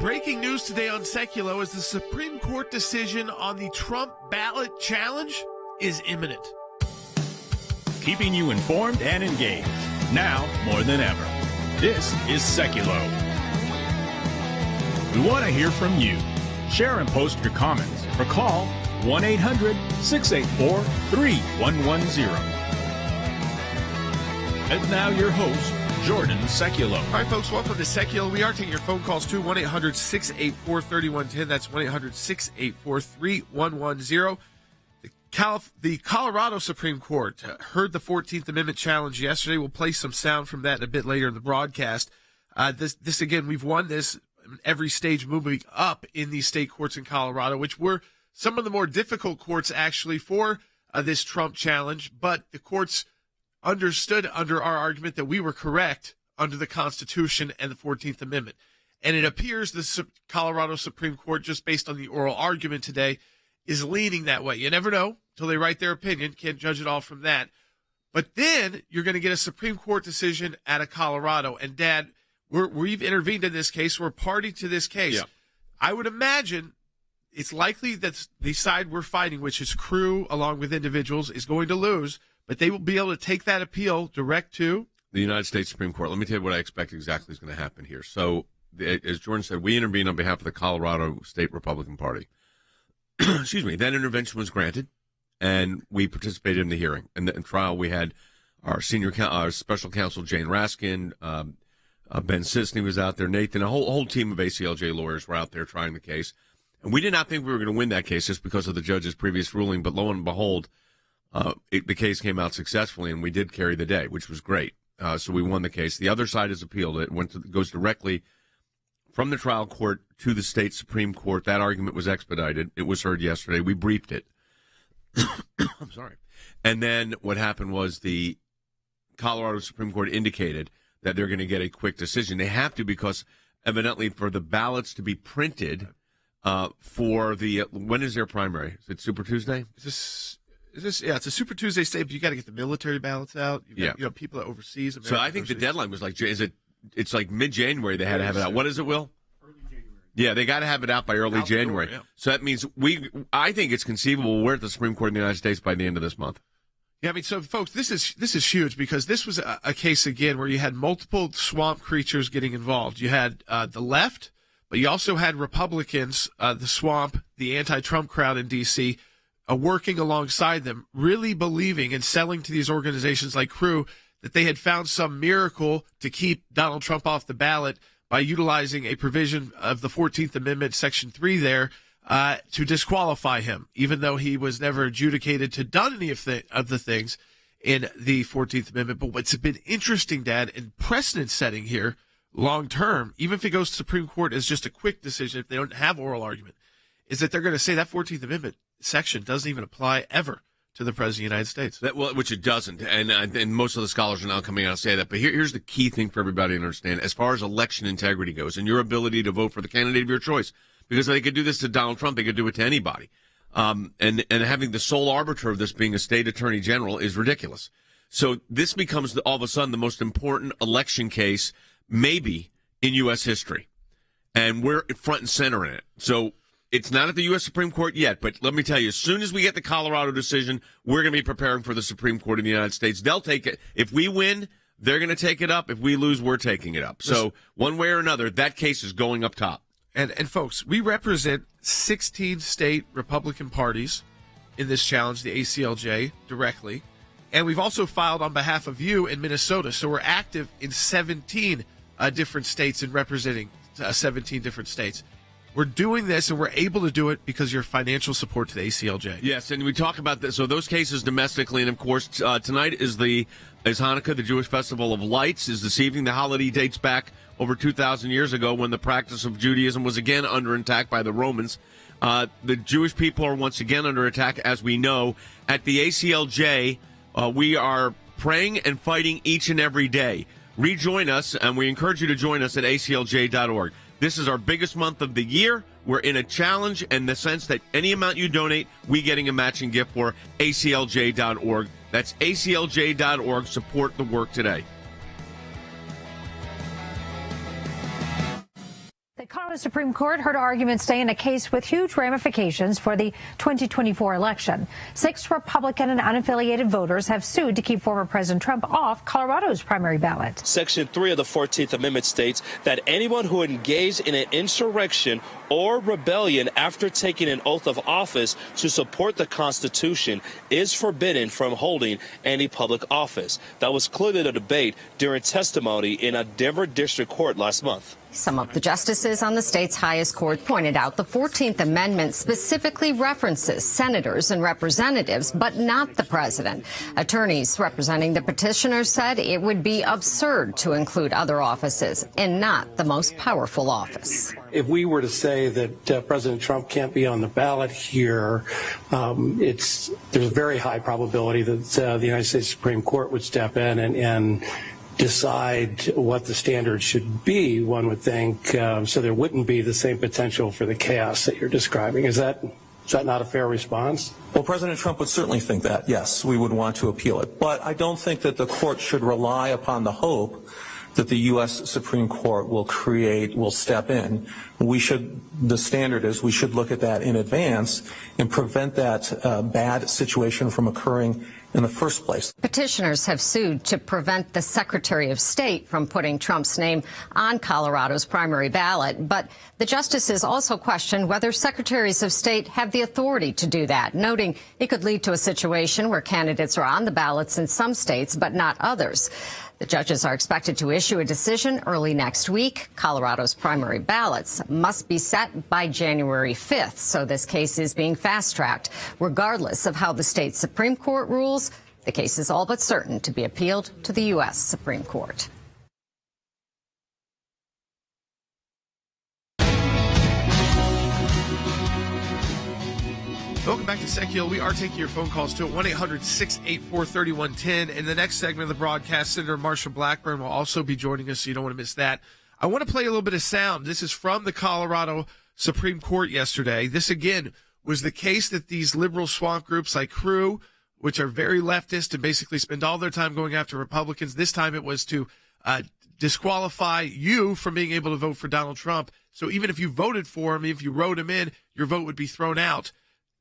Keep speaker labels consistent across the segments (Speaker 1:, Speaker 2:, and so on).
Speaker 1: Breaking news today on Sekulow is the Supreme Court decision on the Trump ballot challenge is imminent.
Speaker 2: Keeping you informed and engaged, now more than ever. This is Sekulow. We want to hear from you. Share and post your comments or call 1-800-684-3110. And now your host, Jordan Sekulow.
Speaker 1: All right, folks, welcome to Sekulow. We are taking your phone calls too, 1-800-684-3110. That's 1-800-684-3110. The Colorado Supreme Court heard the 14th Amendment challenge yesterday. We'll play some sound from that a bit later in the broadcast. This again, we've won this every stage moving up in these state courts in Colorado, which were some of the more difficult courts actually for this Trump challenge. But the courts understood under our argument that we were correct under the Constitution and the 14th Amendment. And it appears the Colorado Supreme Court, just based on the oral argument today, is leaning that way. You never know until they write their opinion. Can't judge it all from that. But then you're going to get a Supreme Court decision out of Colorado. And, Dad, we've intervened in this case. We're party to this case. Yeah. I would imagine it's likely that the side we're fighting, which is crew along with individuals, is going to lose. But they will be able to take that appeal direct to
Speaker 3: the United States Supreme Court. Let me tell you what I expect exactly is going to happen here. So, as Jordan said, we intervened on behalf of the Colorado State Republican Party. Excuse me. That intervention was granted, and we participated in the hearing. And in trial, we had our our special counsel, Jane Raskin, Ben Sisney was out there, Nathan, a whole team of ACLJ lawyers were out there trying the case. And we did not think we were going to win that case just because of the judge's previous ruling, but lo and behold, the case came out successfully, and we did carry the day, which was great. So we won the case. The other side has appealed it. Goes directly from the trial court to the state Supreme Court. That argument was expedited. It was heard yesterday. We briefed it. I'm sorry. And then what happened was the Colorado Supreme Court indicated that they're going to get a quick decision. They have to, because evidently for the ballots to be printed for the when is their primary? Is it Super Tuesday?
Speaker 1: Yeah, it's a Super Tuesday state, but you got to get the military ballots out. You know, people that overseas.
Speaker 3: So I think the deadline was it's like mid-January they had to have it out. What is it, Will?
Speaker 4: Early January.
Speaker 3: Yeah, they got to have it out by early January. Yeah. So that means I think it's conceivable we're at the Supreme Court in the United States by the end of this month.
Speaker 1: Yeah, I mean, so folks, this is huge because this was a case again where you had multiple swamp creatures getting involved. You had the left, but you also had Republicans, the swamp, the anti-Trump crowd in D.C., working alongside them, really believing and selling to these organizations like Crew that they had found some miracle to keep Donald Trump off the ballot by utilizing a provision of the 14th Amendment, Section 3 there, to disqualify him, even though he was never adjudicated to done any of the things in the 14th Amendment. But what's been interesting, Dad, and precedent setting here long term, even if it goes to Supreme Court as just a quick decision, if they don't have oral argument, is that they're going to say that 14th Amendment section doesn't even apply ever to the President of the United States.
Speaker 3: Which it doesn't, and most of the scholars are now coming out and say that. But here's the key thing for everybody to understand. As far as election integrity goes and your ability to vote for the candidate of your choice, because they could do this to Donald Trump, they could do it to anybody. And having the sole arbiter of this being a state attorney general is ridiculous. So this becomes all of a sudden the most important election case maybe in U.S. history. And we're front and center in it. So it's not at the U.S. Supreme Court yet, but let me tell you, as soon as we get the Colorado decision, we're going to be preparing for the Supreme Court in the United States. They'll take it. If we win, they're going to take it up. If we lose, we're taking it up. So one way or another, that case is going up top.
Speaker 1: And folks, we represent 16 state Republican parties in this challenge, the ACLJ, directly. And we've also filed on behalf of you in Minnesota. So we're active in 17 different states and representing 17 different states. We're doing this, and we're able to do it because of your financial support to the ACLJ.
Speaker 3: Yes, and we talk about this. So those cases domestically, and of course, tonight is Hanukkah, the Jewish Festival of Lights, is this evening. The holiday dates back over 2,000 years ago when the practice of Judaism was again under attack by the Romans. The Jewish people are once again under attack, as we know. At the ACLJ, we are praying and fighting each and every day. Rejoin us, and we encourage you to join us at aclj.org. This is our biggest month of the year. We're in a challenge in the sense that any amount you donate, we getting a matching gift for aclj.org. That's aclj.org. Support the work today.
Speaker 5: The Colorado
Speaker 4: Supreme Court heard arguments today in a case with huge ramifications for the 2024 election. 6 Republican and unaffiliated voters have sued to keep former President Trump off Colorado's primary ballot.
Speaker 5: Section 3 of the 14th Amendment states that anyone who engaged in an insurrection or rebellion after taking an oath of office to support the Constitution is forbidden from holding any public office. That was clearly the debate during testimony in a Denver district court last month.
Speaker 6: Some of the justices on the state's highest court pointed out the 14th Amendment specifically references senators and representatives, but not the president. Attorneys representing the petitioners said it would be absurd to include other offices and not the most powerful office.
Speaker 7: If we were to say that President Trump can't be on the ballot here, there's a very high probability that the United States Supreme Court would step in and decide what the standard should be, one would think, so there wouldn't be the same potential for the chaos that you're describing. Is that not a fair response?
Speaker 8: Well, President Trump would certainly think that, yes, we would want to appeal it. But I don't think that the court should rely upon the hope that the U.S. Supreme Court will step in. The standard is we should look at that in advance and prevent that bad situation from occurring in the first place.
Speaker 6: Petitioners have sued to prevent the Secretary of State from putting Trump's name on Colorado's primary ballot. But the justices also questioned whether secretaries of state have the authority to do that, noting it could lead to a situation where candidates are on the ballots in some states but not others. The judges are expected to issue a decision early next week. Colorado's primary ballots must be set by January 5th, so this case is being fast-tracked. Regardless of how the state Supreme Court rules, the case is all but certain to be appealed to the U.S. Supreme Court.
Speaker 1: Welcome back to Sekulow. We are taking your phone calls to 1-800-684-3110. In the next segment of the broadcast, Senator Marsha Blackburn will also be joining us, so you don't want to miss that. I want to play a little bit of sound. This is from the Colorado Supreme Court yesterday. This, again, was the case that these liberal swamp groups like Crew, which are very leftist and basically spend all their time going after Republicans. This time it was to disqualify you from being able to vote for Donald Trump. So even if you voted for him, if you wrote him in, your vote would be thrown out.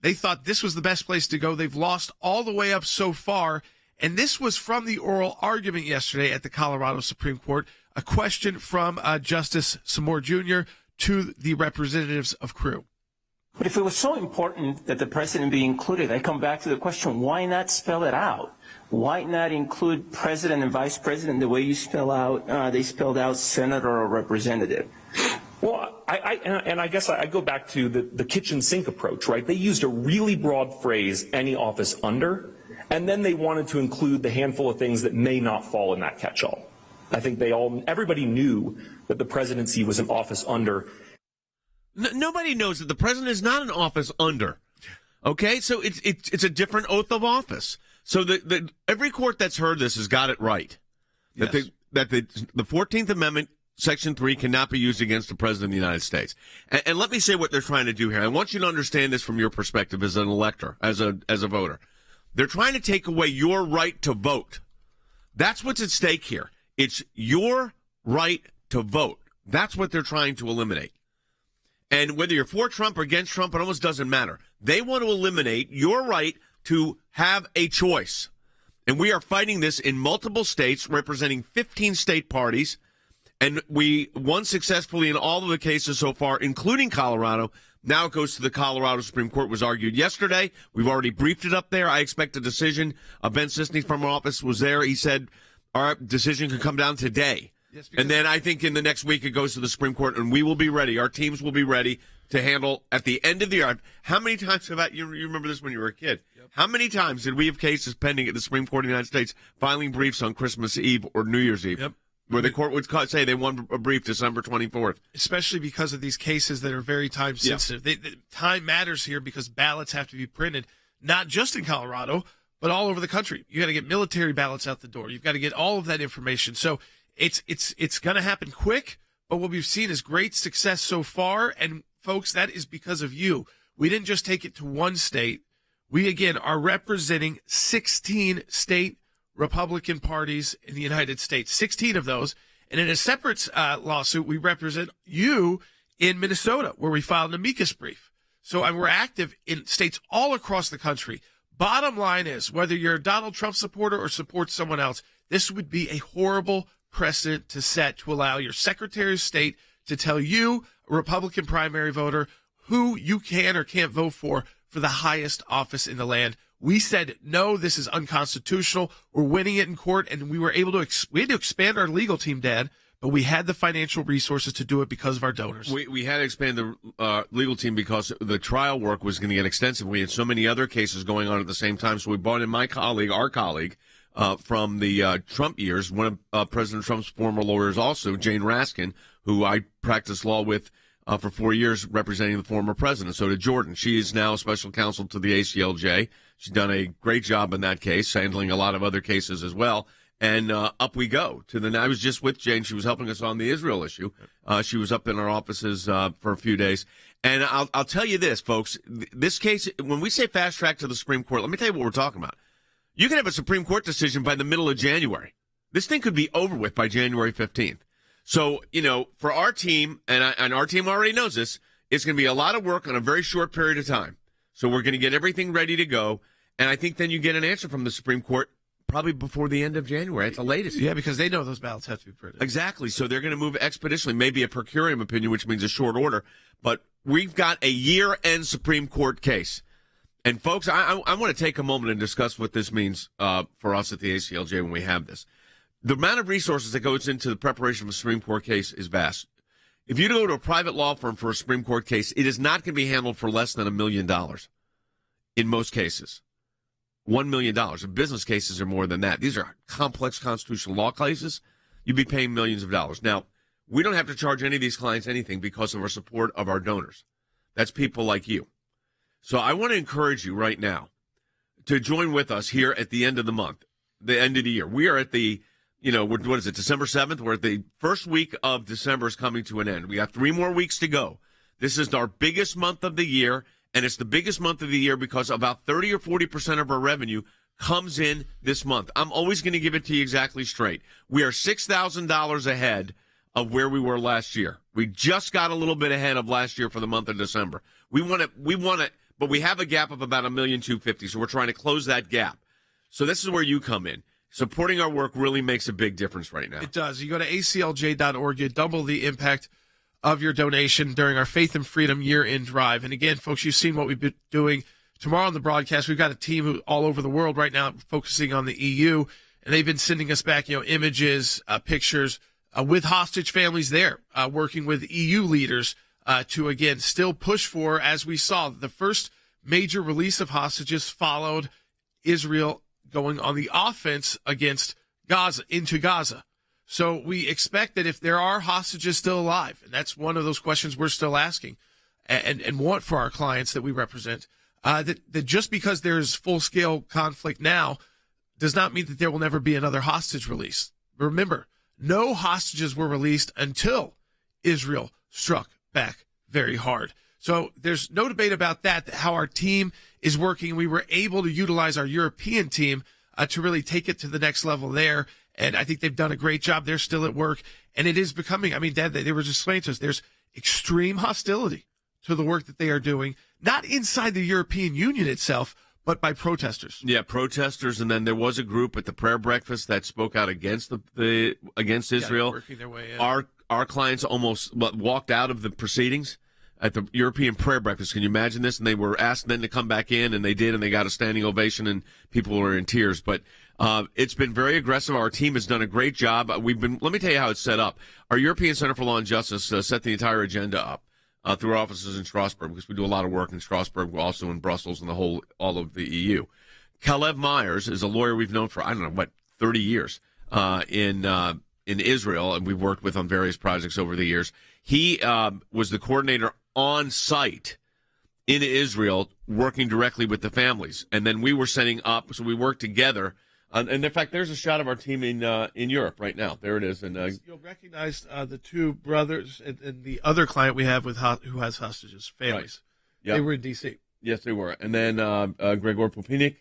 Speaker 1: They thought this was the best place to go. They've lost all the way up so far. And this was from the oral argument yesterday at the Colorado Supreme Court, a question from Justice Samore Jr. to the representatives of Crew.
Speaker 9: But if it was so important that the president be included, I come back to the question, why not spell it out? Why not include president and vice president the way you spell out, they spelled out senator or representative?
Speaker 10: Well, I guess I go back to the kitchen sink approach, right? They used a really broad phrase, any office under, and then they wanted to include the handful of things that may not fall in that catch-all. I think everybody knew that the presidency was an office under.
Speaker 3: Nobody knows that the president is not an office under. Okay, so it's a different oath of office. So every court that's heard this has got it right.
Speaker 1: Yes.
Speaker 3: That the 14th Amendment, Section 3 cannot be used against the President of the United States. And let me say what they're trying to do here. I want you to understand this from your perspective as an elector, as a voter. They're trying to take away your right to vote. That's what's at stake here. It's your right to vote. That's what they're trying to eliminate. And whether you're for Trump or against Trump, it almost doesn't matter. They want to eliminate your right to have a choice. And we are fighting this in multiple states, representing 15 state parties. And we won successfully in all of the cases so far, including Colorado. Now it goes to the Colorado Supreme Court. Was argued yesterday. We've already briefed it up there. I expect a decision. Ben Sisney from our office was there. He said our decision could come down today. Yes, and then I think in the next week it goes to the Supreme Court, and we will be ready. Our teams will be ready to handle at the end of the year. How many times you remember this when you were a kid? Yep. How many times did we have cases pending at the Supreme Court of the United States filing briefs on Christmas Eve or New Year's Eve? Yep. Where the court would say they won a brief December 24th.
Speaker 1: Especially because of these cases that are very time sensitive. Yeah. Time matters here because ballots have to be printed, not just in Colorado, but all over the country. You got to get military ballots out the door. You've got to get all of that information. So it's going to happen quick, but what we've seen is great success so far. And folks, that is because of you. We didn't just take it to one state. We, again, are representing 16 state Republican parties in the United States, 16 of those. And in a separate lawsuit, we represent you in Minnesota, where we filed an amicus brief. So we're active in states all across the country. Bottom line is, whether you're a Donald Trump supporter or support someone else, this would be a horrible precedent to set to allow your Secretary of State to tell you, a Republican primary voter, who you can or can't vote for the highest office in the land. We said, no, this is unconstitutional. We're winning it in court, and we were able to we had to expand our legal team, Dad, but we had the financial resources to do it because of our donors.
Speaker 3: We had to expand the legal team because the trial work was going to get extensive. We had so many other cases going on at the same time, so we brought in our colleague from the Trump years, one of President Trump's former lawyers also, Jane Raskin, who I practiced law with for 4 years representing the former president. So did Jordan. She is now special counsel to the ACLJ. She's done a great job in that case, handling a lot of other cases as well. And up we go. I was just with Jane. She was helping us on the Israel issue. She was up in our offices for a few days. And I'll tell you this, folks. This case, when we say fast track to the Supreme Court, let me tell you what we're talking about. You can have a Supreme Court decision by the middle of January. This thing could be over with by January 15th. So, for our team, and our team already knows this, it's going to be a lot of work on a very short period of time. So we're going to get everything ready to go. And I think then you get an answer from the Supreme Court probably before the end of January at the latest.
Speaker 1: Yeah, because they know those ballots have to be printed.
Speaker 3: Exactly. So they're going to move expeditiously, maybe a per curiam opinion, which means a short order. But we've got a year-end Supreme Court case. And, folks, I want to take a moment and discuss what this means for us at the ACLJ when we have this. The amount of resources that goes into the preparation of a Supreme Court case is vast. If you go to a private law firm for a Supreme Court case, it is not going to be handled for less than $1 million in most cases. $1 million. And business cases are more than that. These are complex constitutional law cases. You'd be paying millions of dollars. Now, we don't have to charge any of these clients anything because of our support of our donors. That's people like you. So I want to encourage you right now to join with us here at the end of the month, the end of the year. We are at the, what is it, December 7th? We're at the first week of December is coming to an end. We got 3 more weeks to go. This is our biggest month of the year, and it's the biggest month of the year because about 30 or 40% of our revenue comes in this month. I'm always going to give it to you exactly straight. We are $6,000 ahead of where we were last year. We just got a little bit ahead of last year for the month of December. We want it, but we have a gap of about $1,250,000, so we're trying to close that gap. So this is where you come in. Supporting our work really makes a big difference right now.
Speaker 1: It does. You go to aclj.org, you double the impact of your donation during our Faith and Freedom year-end drive. And again, folks, you've seen what we've been doing. Tomorrow on the broadcast, we've got a team all over the world right now focusing on the EU, and they've been sending us back, images, pictures with hostage families there, working with EU leaders to, again, still push for, as we saw, the first major release of hostages followed Israel going on the offense against Gaza, into Gaza. So we expect that if there are hostages still alive, and that's one of those questions we're still asking and want for our clients that we represent, that just because there's full-scale conflict now does not mean that there will never be another hostage release. Remember, no hostages were released until Israel struck back very hard. So there's no debate about that, how our team is working. We were able to utilize our European team to really take it to the next level there. And I think they've done a great job. They're still at work. And it is becoming, Dad, they were just explaining to us, there's extreme hostility to the work that they are doing, not inside the European Union itself, but by protesters.
Speaker 3: Yeah, protesters. And then there was a group at the prayer breakfast that spoke out against against Israel.
Speaker 1: Working their way in.
Speaker 3: Our clients almost walked out of the proceedings at the European prayer breakfast. Can you imagine this? And they were asked then to come back in, and they did, and they got a standing ovation, and people were in tears. But it's been very aggressive. Our team has done a great job. Let me tell you how it's set up. Our European Center for Law and Justice set the entire agenda up through our offices in Strasbourg, because we do a lot of work in Strasbourg, also in Brussels and all of the EU. Kalev Myers is a lawyer we've known for, 30 years in Israel, and we've worked with on various projects over the years. He was the coordinator on site in Israel, working directly with the families. And then we were setting up, so we worked together. And in fact, there's a shot of our team in Europe right now. There it is. And
Speaker 1: you'll recognize the two brothers and the other client we have who has hostages, families. Right. Yep. They were in D.C.
Speaker 3: Yes, they were. And then Gregor Pupinik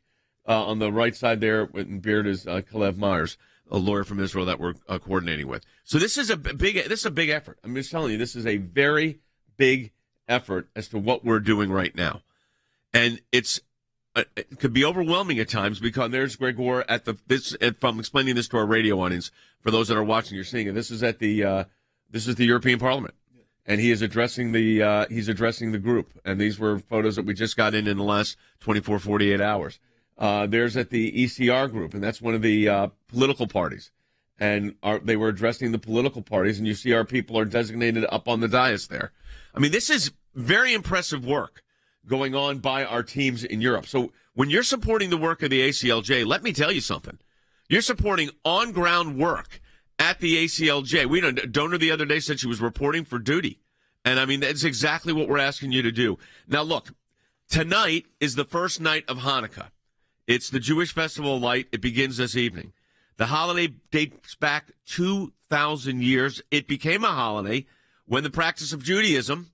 Speaker 3: on the right side there, in beard, is Kalev Myers, a lawyer from Israel that we're coordinating with. So this is a big effort. I'm just telling you, this is a very big effort as to what we're doing right now. And it could be overwhelming at times because there's Gregor if I'm explaining this to our radio audience, for those that are watching, you're seeing it. This is at the European Parliament. And he is addressing the group. And these were photos that we just got in the last 24, 48 hours. There's at the ECR group, and that's one of the political parties. And they were addressing the political parties, and you see our people are designated up on the dais there. I mean, this is very impressive work going on by our teams in Europe. So when you're supporting the work of the ACLJ, let me tell you something. You're supporting on-ground work at the ACLJ. We know a donor the other day said she was reporting for duty. And, I mean, that's exactly what we're asking you to do. Now, look, tonight is the first night of Hanukkah. It's the Jewish Festival of Light. It begins this evening. The holiday dates back 2,000 years. It became a holiday when the practice of Judaism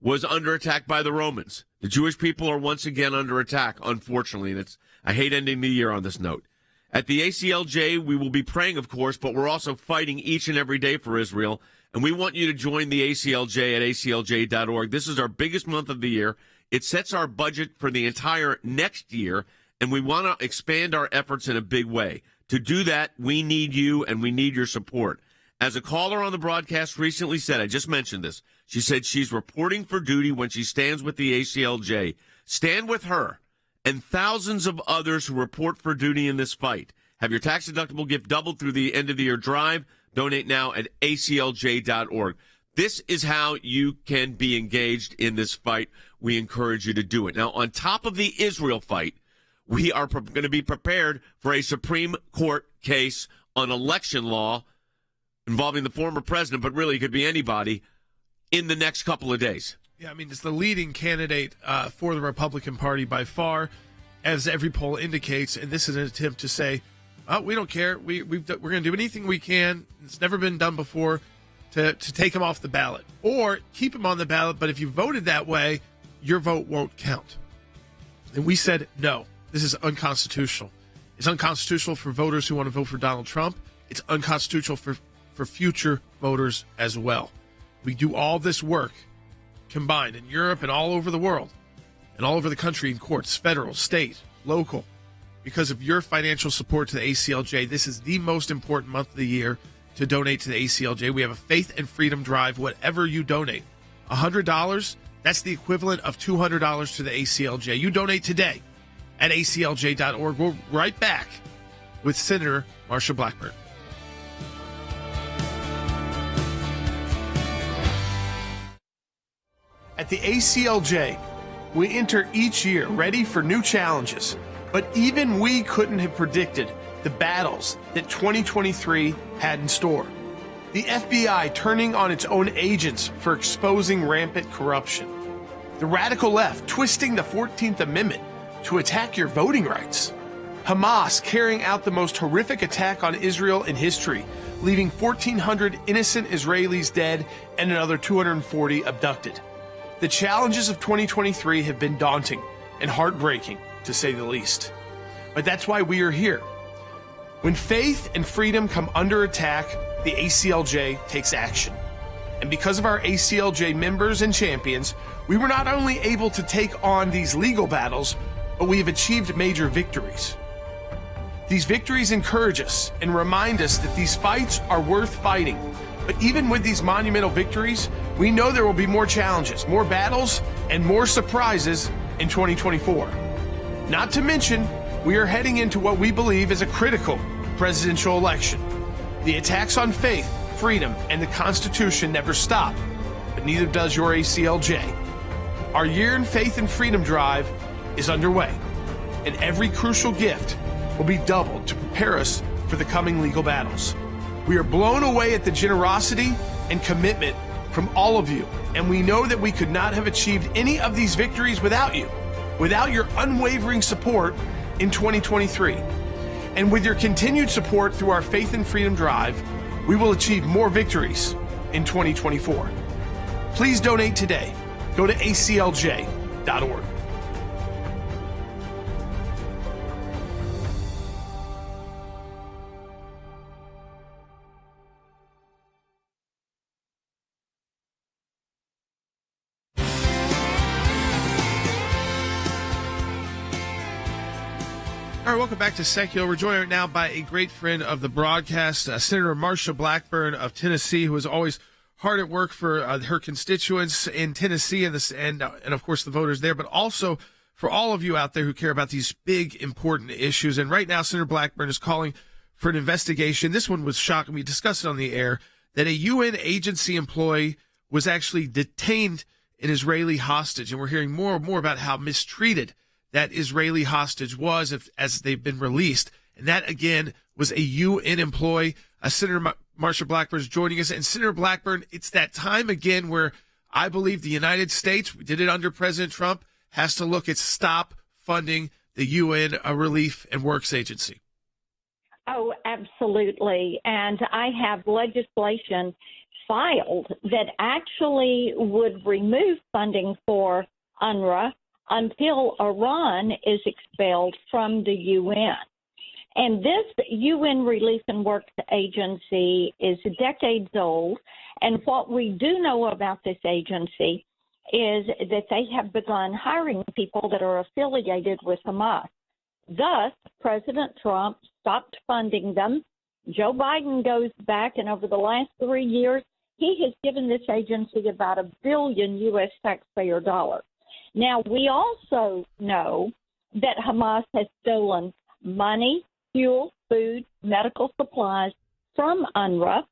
Speaker 3: was under attack by the Romans. The Jewish people are once again under attack, unfortunately. And I hate ending the year on this note. At the ACLJ, we will be praying, of course, but we're also fighting each and every day for Israel. And we want you to join the ACLJ at aclj.org. This is our biggest month of the year. It sets our budget for the entire next year, and we want to expand our efforts in a big way. To do that, we need you, and we need your support. As a caller on the broadcast recently said, I just mentioned this, she said she's reporting for duty when she stands with the ACLJ. Stand with her and thousands of others who report for duty in this fight. Have your tax-deductible gift doubled through the end-of-the-year drive. Donate now at aclj.org. This is how you can be engaged in this fight. We encourage you to do it. Now, on top of the Israel fight, we are going to be prepared for a Supreme Court case on election law involving the former president, but really it could be anybody, in the next couple of days.
Speaker 1: Yeah, I mean, it's the leading candidate for the Republican Party by far, as every poll indicates, and this is an attempt to say, oh, we don't care. We're going to do anything we can. It's never been done before to take him off the ballot or keep him on the ballot, but if you voted that way, your vote won't count. And we said, no, this is unconstitutional. It's unconstitutional for voters who want to vote for Donald Trump. It's unconstitutional for future voters as well. We do all this work combined in Europe and all over the world and all over the country in courts, federal, state, local. Because of your financial support to the ACLJ, this is the most important month of the year to donate to the ACLJ. We have a faith and freedom drive, whatever you donate. $100, that's the equivalent of $200 to the ACLJ. You donate today at aclj.org. We'll be right back with Senator Marsha Blackburn. At the ACLJ, we enter each year ready for new challenges, but even we couldn't have predicted the battles that 2023 had in store. The FBI turning on its own agents for exposing rampant corruption. The radical left twisting the 14th Amendment to attack your voting rights. Hamas carrying out the most horrific attack on Israel in history, leaving 1,400 innocent Israelis dead and another 240 abducted. The challenges of 2023 have been daunting and heartbreaking, to say the least. But that's why we are here. When faith and freedom come under attack, the ACLJ takes action. And because of our ACLJ members and champions, we were not only able to take on these legal battles, but we have achieved major victories. These victories encourage us and remind us that these fights are worth fighting. But even with these monumental victories, we know there will be more challenges, more battles, and more surprises in 2024. Not to mention, we are heading into what we believe is a critical presidential election. The attacks on faith, freedom, and the Constitution never stop, but neither does your ACLJ. Our Year in Faith and Freedom drive is underway, and every crucial gift will be doubled to prepare us for the coming legal battles. We are blown away at the generosity and commitment from all of you, and we know that we could not have achieved any of these victories without you, without your unwavering support in 2023. And with your continued support through our Faith and Freedom Drive, we will achieve more victories in 2024. Please donate today. Go to aclj.org. All right, welcome back to Sekulow. We're joined right now by a great friend of the broadcast, Senator Marsha Blackburn of Tennessee, who is always hard at work for her constituents in Tennessee and of course the voters there, but also for all of you out there who care about these big, important issues. And right now, Senator Blackburn is calling for an investigation. This one was shocking. We discussed it on the air that a UN agency employee was actually detained an Israeli hostage. And we're hearing more and more about how mistreated that Israeli hostage was as they've been released. And that, again, was a UN employee. Senator Marsha Blackburn is joining us. And Senator Blackburn, it's that time again where I believe the United States, we did it under President Trump, has to look at stop funding the UN Relief and Works Agency.
Speaker 11: Oh, absolutely. And I have legislation filed that actually would remove funding for UNRWA until Iran is expelled from the UN. And this UN Relief and Works Agency is decades old. And what we do know about this agency is that they have begun hiring people that are affiliated with Hamas. Thus, President Trump stopped funding them. Joe Biden goes back, and over the last 3 years, he has given this agency about $1 billion U.S. taxpayer dollars. Now, we also know that Hamas has stolen money, fuel, food, medical supplies from UNRWA.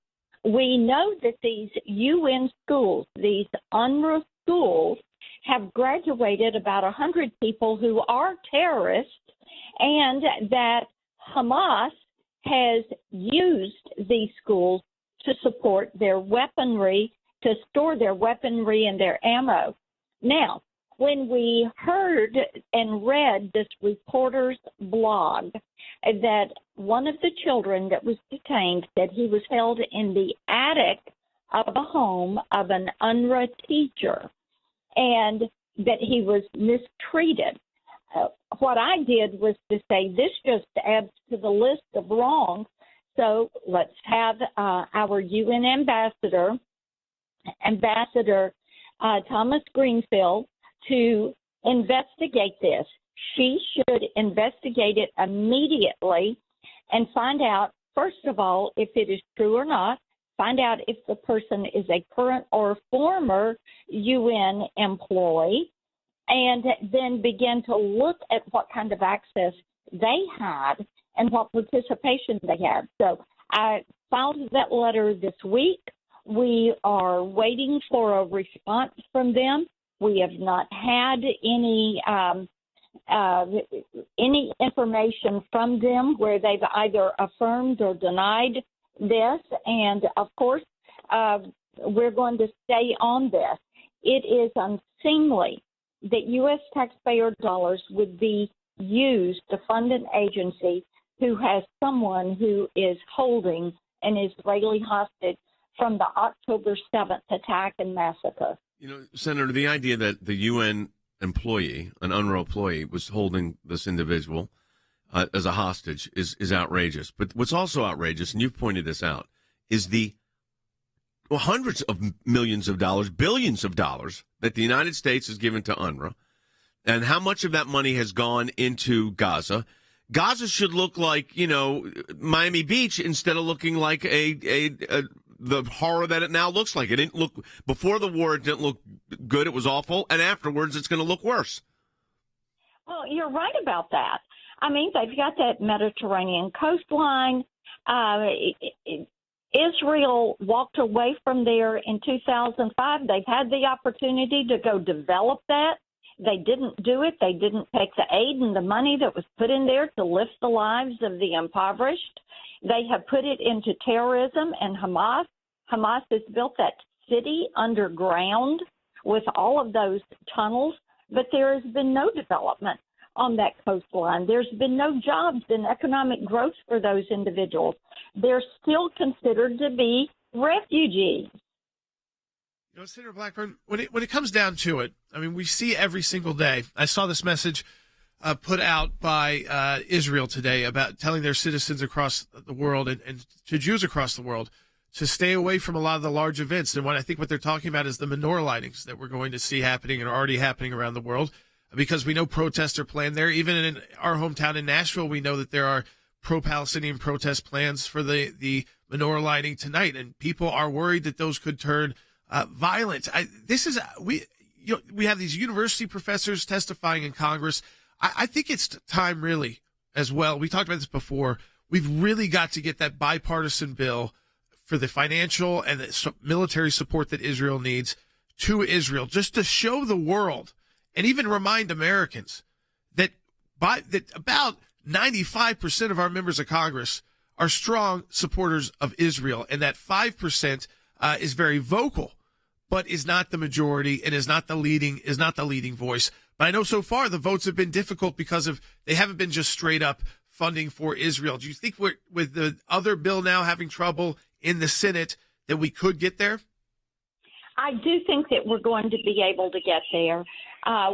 Speaker 11: We know that these UN schools, these UNRWA schools, have graduated about 100 people who are terrorists, and that Hamas has used these schools to support their weaponry, to store their weaponry and their ammo. Now, when we heard and read this reporter's blog that one of the children that was detained said he was held in the attic of a home of an UNRWA teacher and that he was mistreated, what I did was to say this just adds to the list of wrongs. So let's have our UN ambassador, Thomas Greenfield, to investigate this. She should investigate it immediately and find out, first of all, if it is true or not, find out if the person is a current or former UN employee, and then begin to look at what kind of access they had and what participation they had. So I filed that letter this week. We are waiting for a response from them. We have not had any information from them where they've either affirmed or denied this. And, of course, we're going to stay on this. It is unseemly that U.S. taxpayer dollars would be used to fund an agency who has someone who is holding an Israeli hostage from the October 7th attack and massacre.
Speaker 3: You know, Senator, the idea that the UN employee, an UNRWA employee, was holding this individual as a hostage is outrageous. But what's also outrageous, and you've pointed this out, is the hundreds of millions of dollars, billions of dollars that the United States has given to UNRWA, and how much of that money has gone into Gaza. Gaza should look like, you know, Miami Beach instead of looking like the horror that it now looks like. It didn't look, before the war, it didn't look good. It was awful. And afterwards, it's going to look worse.
Speaker 11: Well, you're right about that. I mean, they've got that Mediterranean coastline. Israel walked away from there in 2005. They've had the opportunity to go develop that. They didn't do it. They didn't take the aid and the money that was put in there to lift the lives of the impoverished. They have put it into terrorism and Hamas. Hamas has built that city underground with all of those tunnels, but there has been no development on that coastline. There's been no jobs and economic growth for those individuals. They're still considered to be refugees.
Speaker 1: You know, Senator Blackburn, when it comes down to it, I mean, we see every single day. I saw this message put out by Israel today about telling their citizens across the world and to Jews across the world to stay away from a lot of the large events. And what they're talking about is the menorah lightings that we're going to see happening and are already happening around the world. because we know protests are planned there. Even in our hometown in Nashville, we know that there are pro-Palestinian protest plans for the menorah lighting tonight, and people are worried that those could turn violent. We have these university professors testifying in Congress. I think it's time, really, as well. We talked about this before. We've really got to get that bipartisan bill for the financial and the military support that Israel needs to Israel, just to show the world and even remind Americans that about 95% of our members of Congress are strong supporters of Israel, and that 5% is very vocal, but is not the majority and is not the leading voice. But I know so far the votes have been difficult because they haven't been just straight up funding for Israel. Do you think with the other bill now having trouble in the Senate that we could get there?
Speaker 11: I do think that we're going to be able to get there.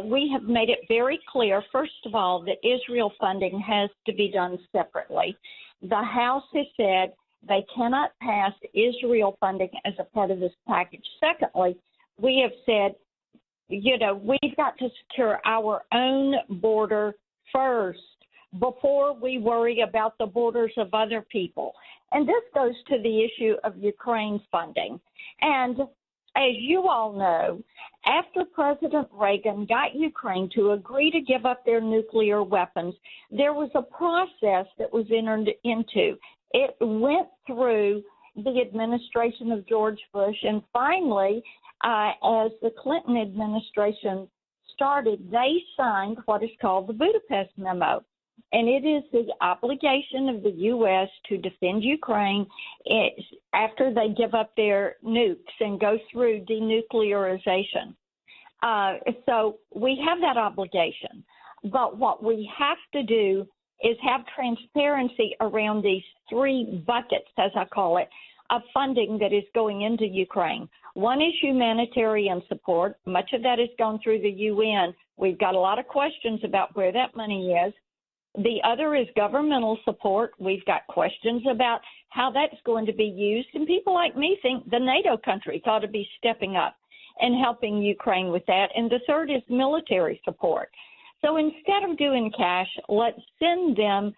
Speaker 11: We have made it very clear, first of all, that Israel funding has to be done separately. The House has said they cannot pass Israel funding as a part of this package. Secondly, we have said, we've got to secure our own border first before we worry about the borders of other people. And this goes to the issue of Ukraine's funding. And as you all know, after President Reagan got Ukraine to agree to give up their nuclear weapons, there was a process that was entered into. It went through the administration of George Bush, and finally, as the Clinton administration started, they signed what is called the Budapest Memo. And it is the obligation of the U.S. to defend Ukraine after they give up their nukes and go through denuclearization. So we have that obligation. But what we have to do is have transparency around these three buckets, as I call it, of funding that is going into Ukraine. One is humanitarian support. Much of that has gone through the UN. We've got a lot of questions about where that money is. The other is governmental support. We've got questions about how that's going to be used. And people like me think the NATO countries ought to be stepping up and helping Ukraine with that. And the third is military support. So instead of doing cash, let's send them,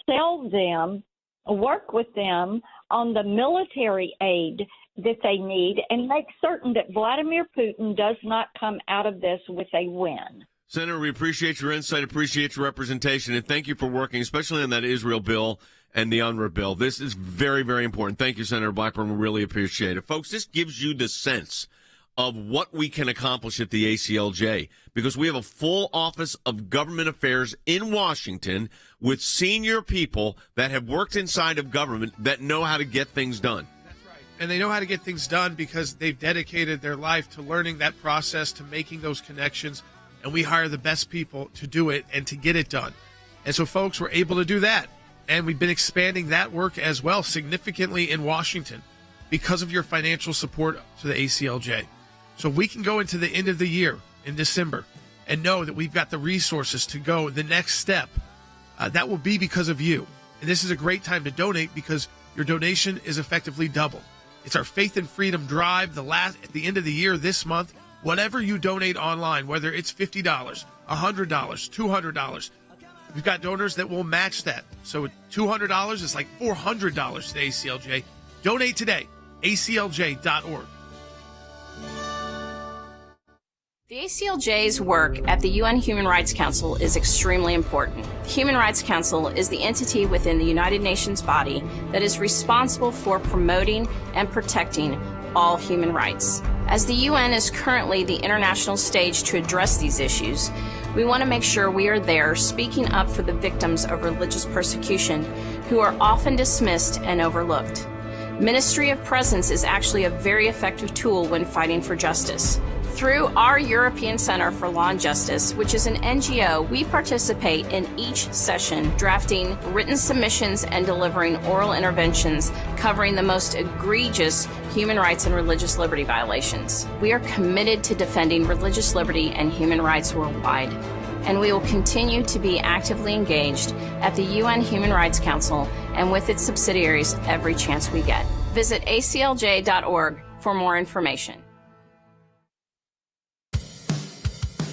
Speaker 11: sell them, work with them on the military aid that they need, and make certain that Vladimir Putin does not come out of this with a win.
Speaker 3: Senator, we appreciate your insight, appreciate your representation, and thank you for working, especially on that Israel bill and the UNRWA bill. This is very, very important. Thank you, Senator Blackburn. We really appreciate it. Folks, this gives you the sense of what we can accomplish at the ACLJ, because we have a full Office of Government Affairs in Washington with senior people that have worked inside of government that know how to get things done.
Speaker 1: That's right. And they know how to get things done because they've dedicated their life to learning that process, to making those connections. And we hire the best people to do it and to get it done. And so, folks, we're able to do that. And we've been expanding that work as well significantly in Washington because of your financial support to the ACLJ. So we can go into the end of the year in December and know that we've got the resources to go the next step. That will be because of you. And this is a great time to donate because your donation is effectively double. It's our Faith and Freedom Drive at the end of the year this month. Whatever you donate online, whether it's $50, $100, $200, we've got donors that will match that. So $200 is like $400 to the ACLJ. Donate today, aclj.org.
Speaker 12: The ACLJ's work at the UN Human Rights Council is extremely important. The Human Rights Council is the entity within the United Nations body that is responsible for promoting and protecting all human rights. As the UN is currently the international stage to address these issues, we want to make sure we are there speaking up for the victims of religious persecution who are often dismissed and overlooked. Ministry of Presence is actually a very effective tool when fighting for justice. Through our European Center for Law and Justice, which is an NGO, we participate in each session, drafting written submissions and delivering oral interventions covering the most egregious human rights and religious liberty violations. We are committed to defending religious liberty and human rights worldwide, and we will continue to be actively engaged at the UN Human Rights Council and with its subsidiaries every chance we get. Visit aclj.org for more information.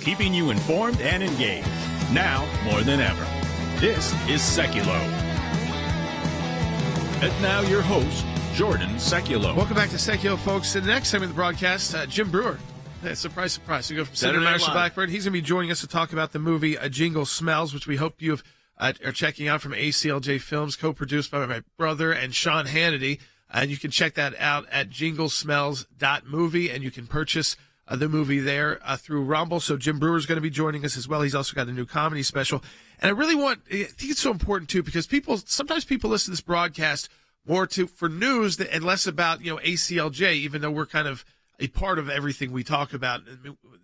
Speaker 2: keeping you informed and engaged. Now more than ever. This is Sekulow. And now your host, Jordan Sekulow.
Speaker 1: Welcome back to Sekulow, folks. In the next segment of the broadcast, Jim Breuer. Surprise, surprise. We go from Senator Marsha Blackburn. He's going to be joining us to talk about the movie Jingle Smells, which we hope you are checking out from ACLJ Films, co-produced by my brother and Sean Hannity. And you can check that out at jinglesmells.movie, and you can purchase the movie there through Rumble. So Jim Breuer is going to be joining us as well. He's also got a new comedy special. And I think it's so important, too, because sometimes people listen to this broadcast more for news and less about, ACLJ, even though we're kind of a part of everything we talk about.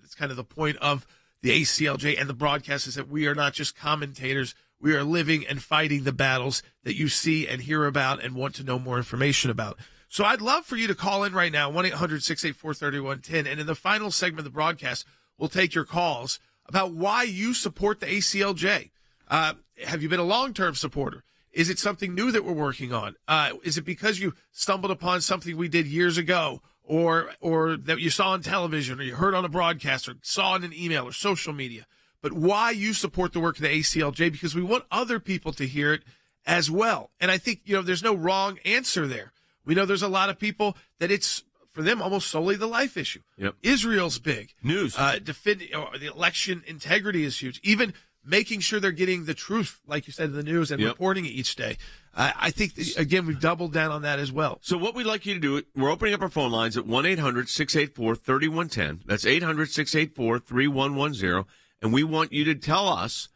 Speaker 1: It's kind of the point of the ACLJ and the broadcast is that we are not just commentators. We are living and fighting the battles that you see and hear about and want to know more information about. So I'd love for you to call in right now, 1-800-684-3110. And in the final segment of the broadcast, we'll take your calls about why you support the ACLJ. Have you been a long-term supporter? Is it something new that we're working on? Is it because you stumbled upon something we did years ago or that you saw on television or you heard on a broadcast or saw in an email or social media? But why you support the work of the ACLJ, because we want other people to hear it as well. And I think, there's no wrong answer there. We know there's a lot of people that it's, for them, almost solely the life issue.
Speaker 3: Yep.
Speaker 1: Israel's big.
Speaker 3: News.
Speaker 1: The election integrity is huge. Even making sure they're getting the truth, like you said, in the news and reporting it each day. I think, again, we've doubled down on that as well.
Speaker 3: So what we'd like you to do, we're opening up our phone lines at 1-800-684-3110. That's 800-684-3110. And we want you to tell us,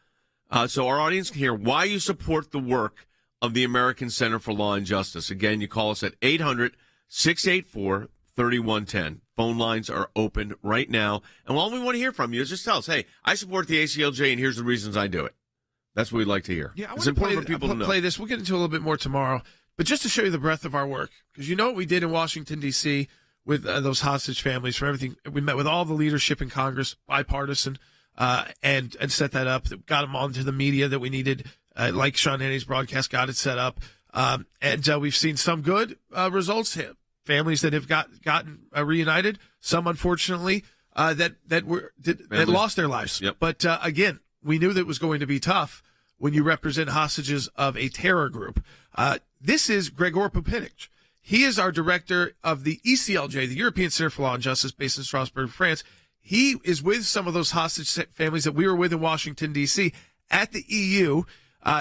Speaker 3: so our audience can hear, why you support the work of the American Center for Law and Justice. Again, you call us at 800-684-3110. Phone lines are open right now. And all we want to hear from you is just tell us, hey, I support the ACLJ, and here's the reasons I do it. That's what we'd like to hear.
Speaker 1: Yeah,
Speaker 3: it's important for people to know.
Speaker 1: Play this. We'll get into a little bit more tomorrow. But just to show you the breadth of our work, because you know what we did in Washington, D.C. with those hostage families, for everything. We met with all the leadership in Congress, bipartisan, and set that up. Got them onto the media that we needed, like Sean Hannity's broadcast got it set up. And we've seen some good results. Families that have gotten reunited. Some, unfortunately, that lost their lives.
Speaker 3: Yep.
Speaker 1: But again, we knew that it was going to be tough when you represent hostages of a terror group. This is Gregor Poupinich. He is our director of the ECLJ, the European Center for Law and Justice, based in Strasbourg, France. He is with some of those hostage families that we were with in Washington, D.C. at the EU.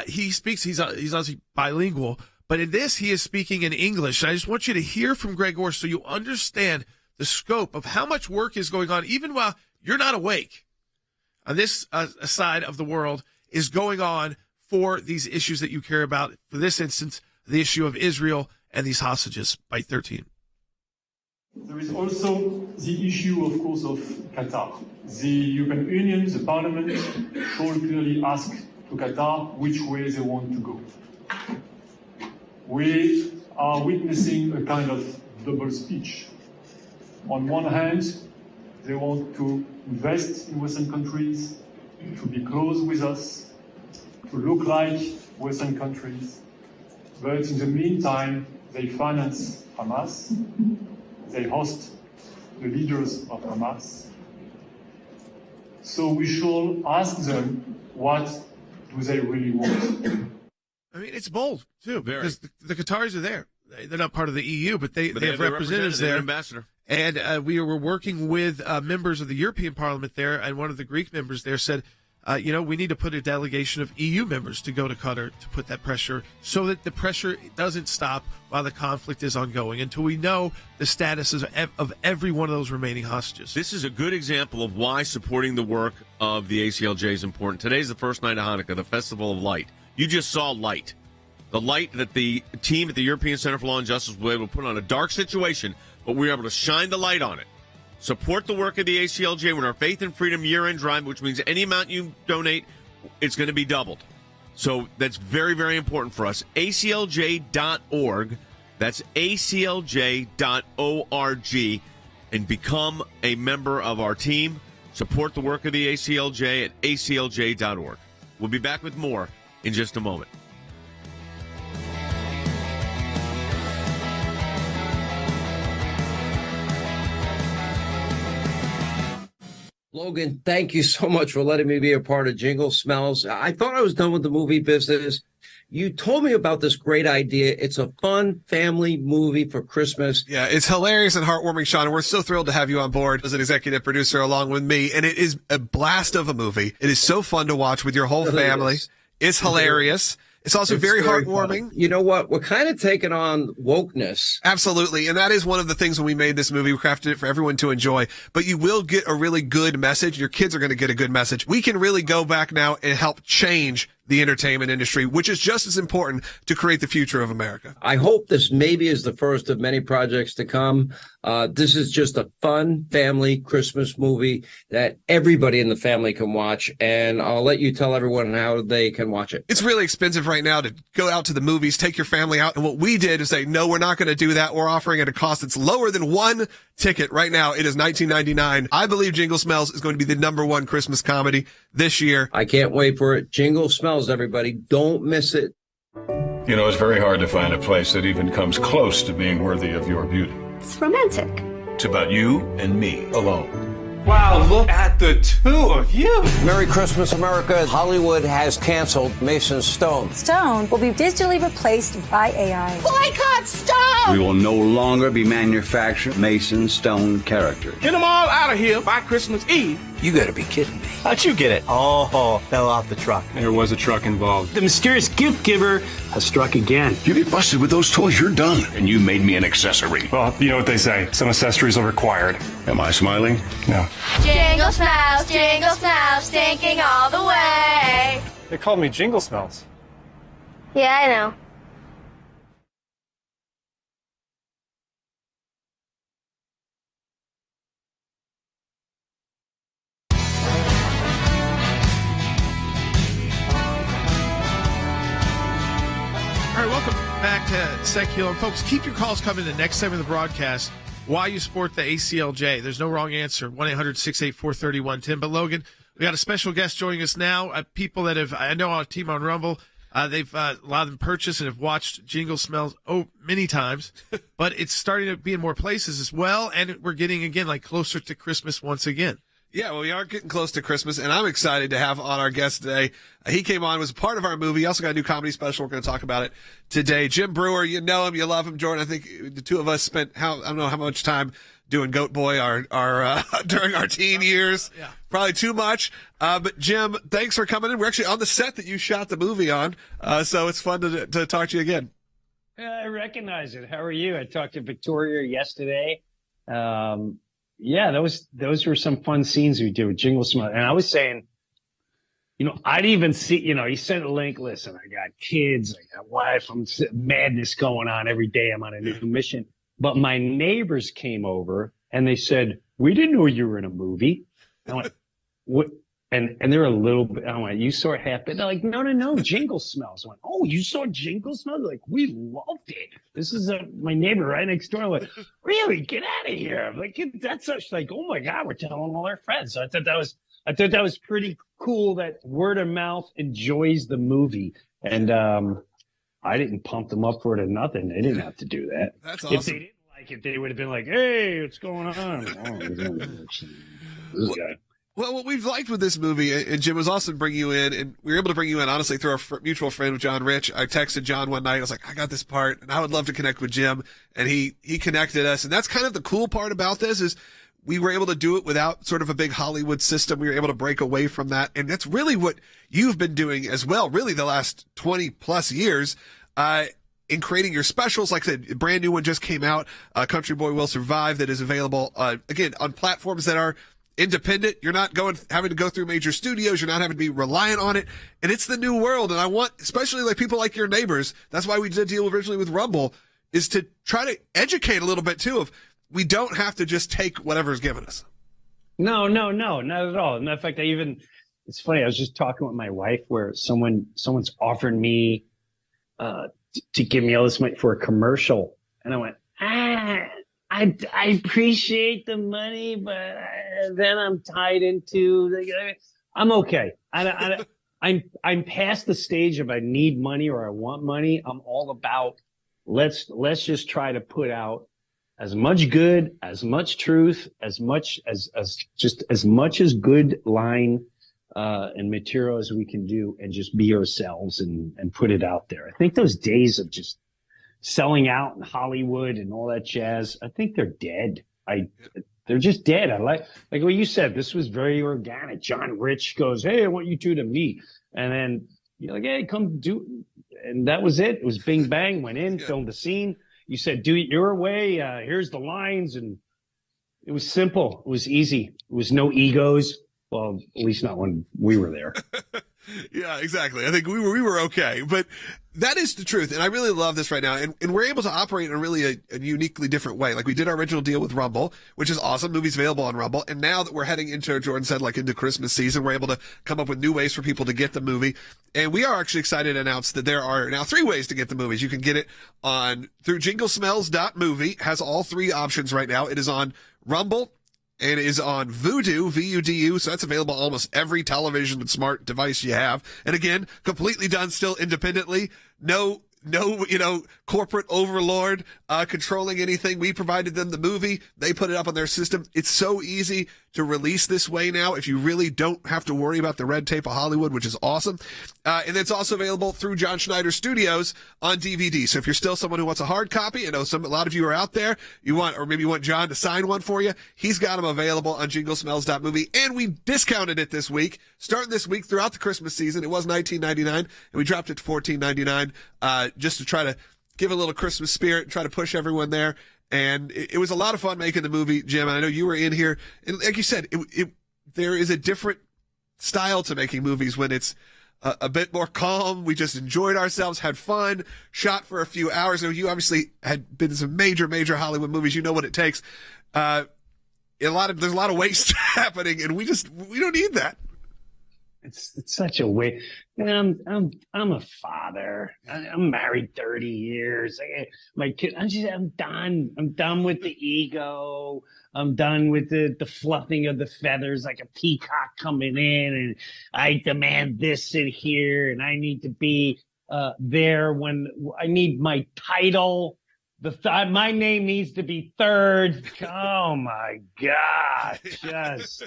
Speaker 1: He speaks, he's obviously bilingual, but in this, he is speaking in English. And I just want you to hear from Gregor so you understand the scope of how much work is going on, even while you're not awake. On this side of the world is going on for these issues that you care about. For this instance, the issue of Israel and these hostages. Bite 13.
Speaker 13: There is also the issue, of course, of Qatar. The European Union, the Parliament, should clearly ask to Qatar which way they want to go. We are witnessing a kind of double speech. On one hand, they want to invest in Western countries, to be close with us, to look like Western countries. But in the meantime, they finance Hamas, they host the leaders of Hamas. So we should ask them, what do they really want?
Speaker 1: I mean, it's bold, too,
Speaker 3: Very.
Speaker 1: because the Qataris are there. They're not part of the EU, but they have representatives there.
Speaker 3: Ambassador.
Speaker 1: And we were working with members of the European Parliament there, and one of the Greek members there said, we need to put a delegation of EU members to go to Qatar to put that pressure so that the pressure doesn't stop while the conflict is ongoing until we know the status of every one of those remaining hostages.
Speaker 3: This is a good example of why supporting the work of the ACLJ is important. Today's the first night of Hanukkah, the Festival of Light. You just saw light. The light that the team at the European Center for Law and Justice was able to put on a dark situation, but we were able to shine the light on it. Support the work of the ACLJ when our Faith and Freedom year-end drive, which means any amount you donate, it's going to be doubled. So that's very, very important for us. ACLJ.org. That's ACLJ.org. And become a member of our team. Support the work of the ACLJ at ACLJ.org. We'll be back with more in just a moment.
Speaker 14: Logan, thank you so much for letting me be a part of Jingle Smells. I thought I was done with the movie business. You told me about this great idea. It's a fun family movie for Christmas.
Speaker 1: Yeah, it's hilarious and heartwarming, Sean. And we're so thrilled to have you on board as an executive producer along with me. And it is a blast of a movie. It is so fun to watch with your whole family. It's hilarious. It's also very heartwarming.
Speaker 14: You know what? We're kind of taking on wokeness.
Speaker 1: Absolutely. And that is one of the things when we made this movie, we crafted it for everyone to enjoy. But you will get a really good message. Your kids are going to get a good message. We can really go back now and help change the entertainment industry, which is just as important to create the future of America.
Speaker 14: I hope this maybe is the first of many projects to come. This is just a fun family Christmas movie that everybody in the family can watch. And I'll let you tell everyone how they can watch it.
Speaker 1: It's really expensive right now to go out to the movies, take your family out. And what we did is say, no, we're not going to do that. We're offering at a cost that's lower than one ticket. Right now, it is $19.99. I believe Jingle Smells is going to be the #1 Christmas comedy this year.
Speaker 14: I can't wait for it. Jingle Smells, everybody. Don't miss it.
Speaker 15: You know, it's very hard to find a place that even comes close to being worthy of your beauty.
Speaker 16: It's romantic.
Speaker 15: It's about you and me alone.
Speaker 17: Wow, look at the two of you.
Speaker 14: Merry Christmas, America. Hollywood has canceled Mason Stone.
Speaker 16: Stone will be digitally replaced by AI.
Speaker 18: Boycott Stone!
Speaker 19: We will no longer be manufacturing Mason Stone characters.
Speaker 17: Get them all out of here by Christmas Eve.
Speaker 14: You gotta be kidding me.
Speaker 17: How'd you get it? Oh, fell off the truck.
Speaker 20: There was a truck involved.
Speaker 17: The mysterious gift giver has struck again.
Speaker 15: You get busted with those toys, you're done. And you made me an accessory.
Speaker 20: Well, you know what they say. Some accessories are required.
Speaker 15: Am I smiling?
Speaker 20: No.
Speaker 18: Jingle smells, stinking all the way.
Speaker 20: They called me Jingle Smells.
Speaker 18: Yeah, I know.
Speaker 1: All right, welcome back to Sekulow. And folks, keep your calls coming the next segment of the broadcast. Why you support the ACLJ. There's no wrong answer. 1-800-684-3110. But Logan, we got a special guest joining us now. People that I know on a team on Rumble, they've a lot of them purchased and have watched Jingle Smells many times. But it's starting to be in more places as well. And we're getting, again, like closer to Christmas once again. Yeah, well, we are getting close to Christmas, and I'm excited to have on our guest today. He came on, was a part of our movie. He also got a new comedy special. We're going to talk about it today. Jim Breuer, you know him, you love him. Jordan, I think the two of us spent, I don't know how much time doing Goat Boy during our teen years. Yeah. Probably too much. But Jim, thanks for coming in. We're actually on the set that you shot the movie on, so it's fun to talk to you again.
Speaker 21: I recognize it. How are you? I talked to Victoria yesterday. Yeah, those were some fun scenes we did with Jingle Smells. And I was saying, you know, I'd even see, you know, he sent a link. Listen, I got kids, I got wife, I'm madness going on every day. I'm on a new mission. But my neighbors came over and they said, we didn't know you were in a movie. I went, what? And they're a little bit, I went, you saw it happen? They're like, no, Jingle Smells. I went, oh, you saw Jingle Smells? They're like, we loved it. This is my neighbor right next door. I'm like, really? Get out of here. I'm like, that's such like, oh my God, we're telling all our friends. So I thought that was pretty cool that word of mouth enjoys the movie. And I didn't pump them up for it or nothing. They didn't have to do that.
Speaker 1: That's awesome.
Speaker 21: If they didn't like it, they would have been like, hey, what's going on? This guy.
Speaker 1: Well, what we've liked with this movie, and Jim, was awesome to bring you in, and we were able to bring you in, honestly, through our mutual friend, John Rich. I texted John one night. I was like, I got this part, and I would love to connect with Jim, and he connected us. And that's kind of the cool part about this is we were able to do it without sort of a big Hollywood system. We were able to break away from that, and that's really what you've been doing as well, really the last 20-plus years, in creating your specials. Like I said, a brand new one just came out, Country Boy Will Survive, that is available, again, on platforms that are independent. You're not having to go through major studios. You're not having to be reliant on it. And it's the new world. And I want, especially like people like your neighbors, that's why we did a deal originally with Rumble, is to try to educate a little bit too of we don't have to just take whatever's given us.
Speaker 21: No, not at all. In fact, it's funny. I was just talking with my wife where someone's offered me, to give me all this money for a commercial. And I went, I appreciate the money, but then I'm tied into I'm okay. I'm past the stage of I need money or I want money. I'm all about let's just try to put out as much good, as much truth, as much as much as good line and material as we can do, and just be ourselves and put it out there. I think those days of just selling out in Hollywood and all that jazz, I think they're dead. They're just dead. I like what you said. This was very organic. John Rich goes, "Hey, I want you two to meet," and then you're like, "Hey, come do," and that was it. It was bing bang. Went in, filmed the scene. You said, "Do it your way." Here's the lines, and it was simple. It was easy. It was no egos. Well, at least not when we were there.
Speaker 1: Yeah, exactly. I think we were okay, but that is the truth. And I really love this right now. And we're able to operate in a uniquely different way. Like we did our original deal with Rumble, which is awesome. Movies available on Rumble. And now that we're heading into, Jordan said, like into Christmas season, we're able to come up with new ways for people to get the movie. And we are actually excited to announce that there are now 3 ways to get the movies. You can get it through jinglesmells.movie. Has all 3 options right now. It is on Rumble. And it is on Vudu, VUDU, so that's available on almost every television and smart device you have. And again, completely done still independently. No, corporate overlord controlling anything. We provided them the movie. They put it up on their system. It's so easy to release this way now if you really don't have to worry about the red tape of Hollywood, which is awesome. And it's also available through John Schneider Studios on DVD. So if you're still someone who wants a hard copy, I know a lot of you are out there, or maybe you want John to sign one for you, he's got them available on jinglesmells.movie. And we discounted it this week, starting this week throughout the Christmas season. It was $19.99, and we dropped it to $14.99, just to try to give a little Christmas spirit and try to push everyone there. And it was a lot of fun making the movie, Jim. And I know you were in here. And like you said, there is a different style to making movies when it's a bit more calm. We just enjoyed ourselves, had fun, shot for a few hours. You know, you obviously had been in some major Hollywood movies. You know what it takes. There's a lot of waste happening, and we don't need that.
Speaker 21: It's such a way. I'm a father. I'm married 30 years. My kid. I'm done. I'm done with the ego. I'm done with the fluffing of the feathers like a peacock coming in, and I demand this in here, and I need to be there when I need my title. My name needs to be third. Oh my God! Just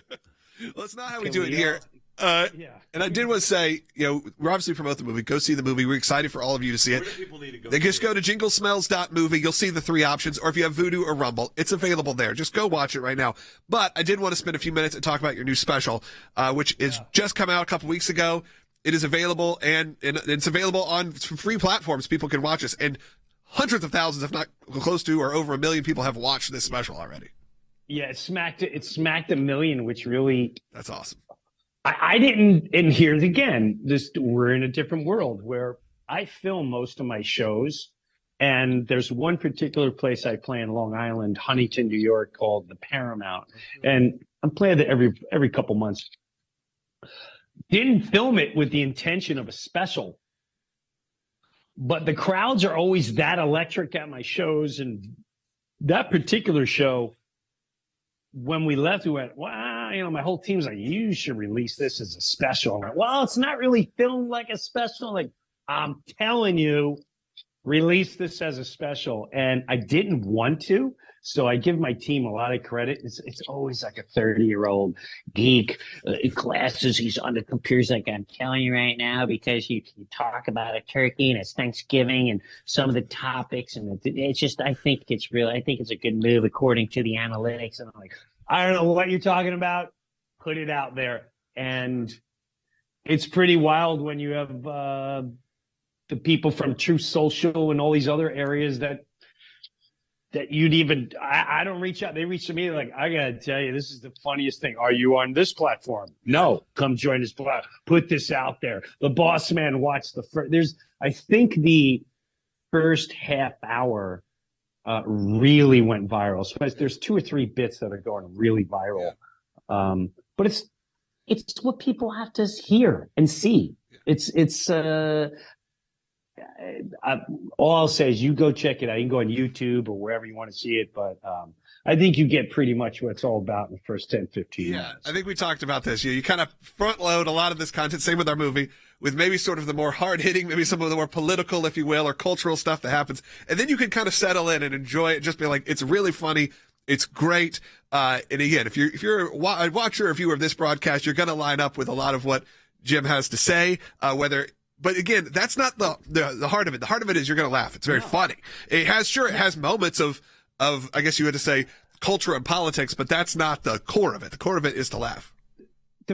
Speaker 1: well, it's not how we do it here. And I did want to say, we're obviously promote the movie. Go see the movie. We're excited for all of you to see it.
Speaker 3: Where do people need to go?
Speaker 1: They just go to jinglesmells.movie. You'll see the 3 options. Or if you have Vudu or Rumble, it's available there. Just go watch it right now. But I did want to spend a few minutes and talk about your new special, which is just come out a couple weeks ago. It is available, and it's available on free platforms. People can watch us. And hundreds of thousands, if not close to or over 1 million people have watched this special already.
Speaker 21: Yeah, it smacked 1 million, which really...
Speaker 1: That's awesome.
Speaker 21: I didn't, and here's again, we're in a different world where I film most of my shows, and there's one particular place I play in Long Island, Huntington, New York, called the Paramount, and I'm playing there every couple months. Didn't film it with the intention of a special, but the crowds are always that electric at my shows, and that particular show, when we left, we went, wow, my whole team's like, you should release this as a special. I'm like, well, it's not really filmed like a special. Like, I'm telling you, release this as a special. And I didn't want to. So I give my team a lot of credit. It's always like a 30-year-old geek, glasses. He's on the computer. He's like, I'm telling you right now, because you talk about a turkey and it's Thanksgiving and some of the topics. And it's just, I think it's a good move according to the analytics. And I'm like, I don't know what you're talking about. Put it out there. And it's pretty wild when you have the people from Truth Social and all these other areas that you'd even, I don't reach out. They reach to me like, I got to tell you, this is the funniest thing. Are you on this platform? No, come join this platform. Put this out there. The boss man watched I think the first half hour really went viral. So there's 2 or 3 bits that are going really viral. But it's what people have to hear and see. All I'll say is you go check it out. You can go on YouTube or wherever you want to see it. But I think you get pretty much what it's all about in the first 10, 15 minutes.
Speaker 1: I think we talked about this. You kind of front load a lot of this content. Same with our movie.
Speaker 4: with maybe sort of the more hard-hitting, maybe some of the more political, if you will, or cultural stuff that happens. And then you can kind of settle in and enjoy it, just be like, it's really funny. It's great. And again, if you're a watcher or viewer of this broadcast, you're going to line up with a lot of what Jim has to say, but again, that's not the heart of it. The heart of it is you're going to laugh. It's very funny. It has moments of, I guess you had to say, culture and politics, but that's not the core of it. The core of it is to laugh.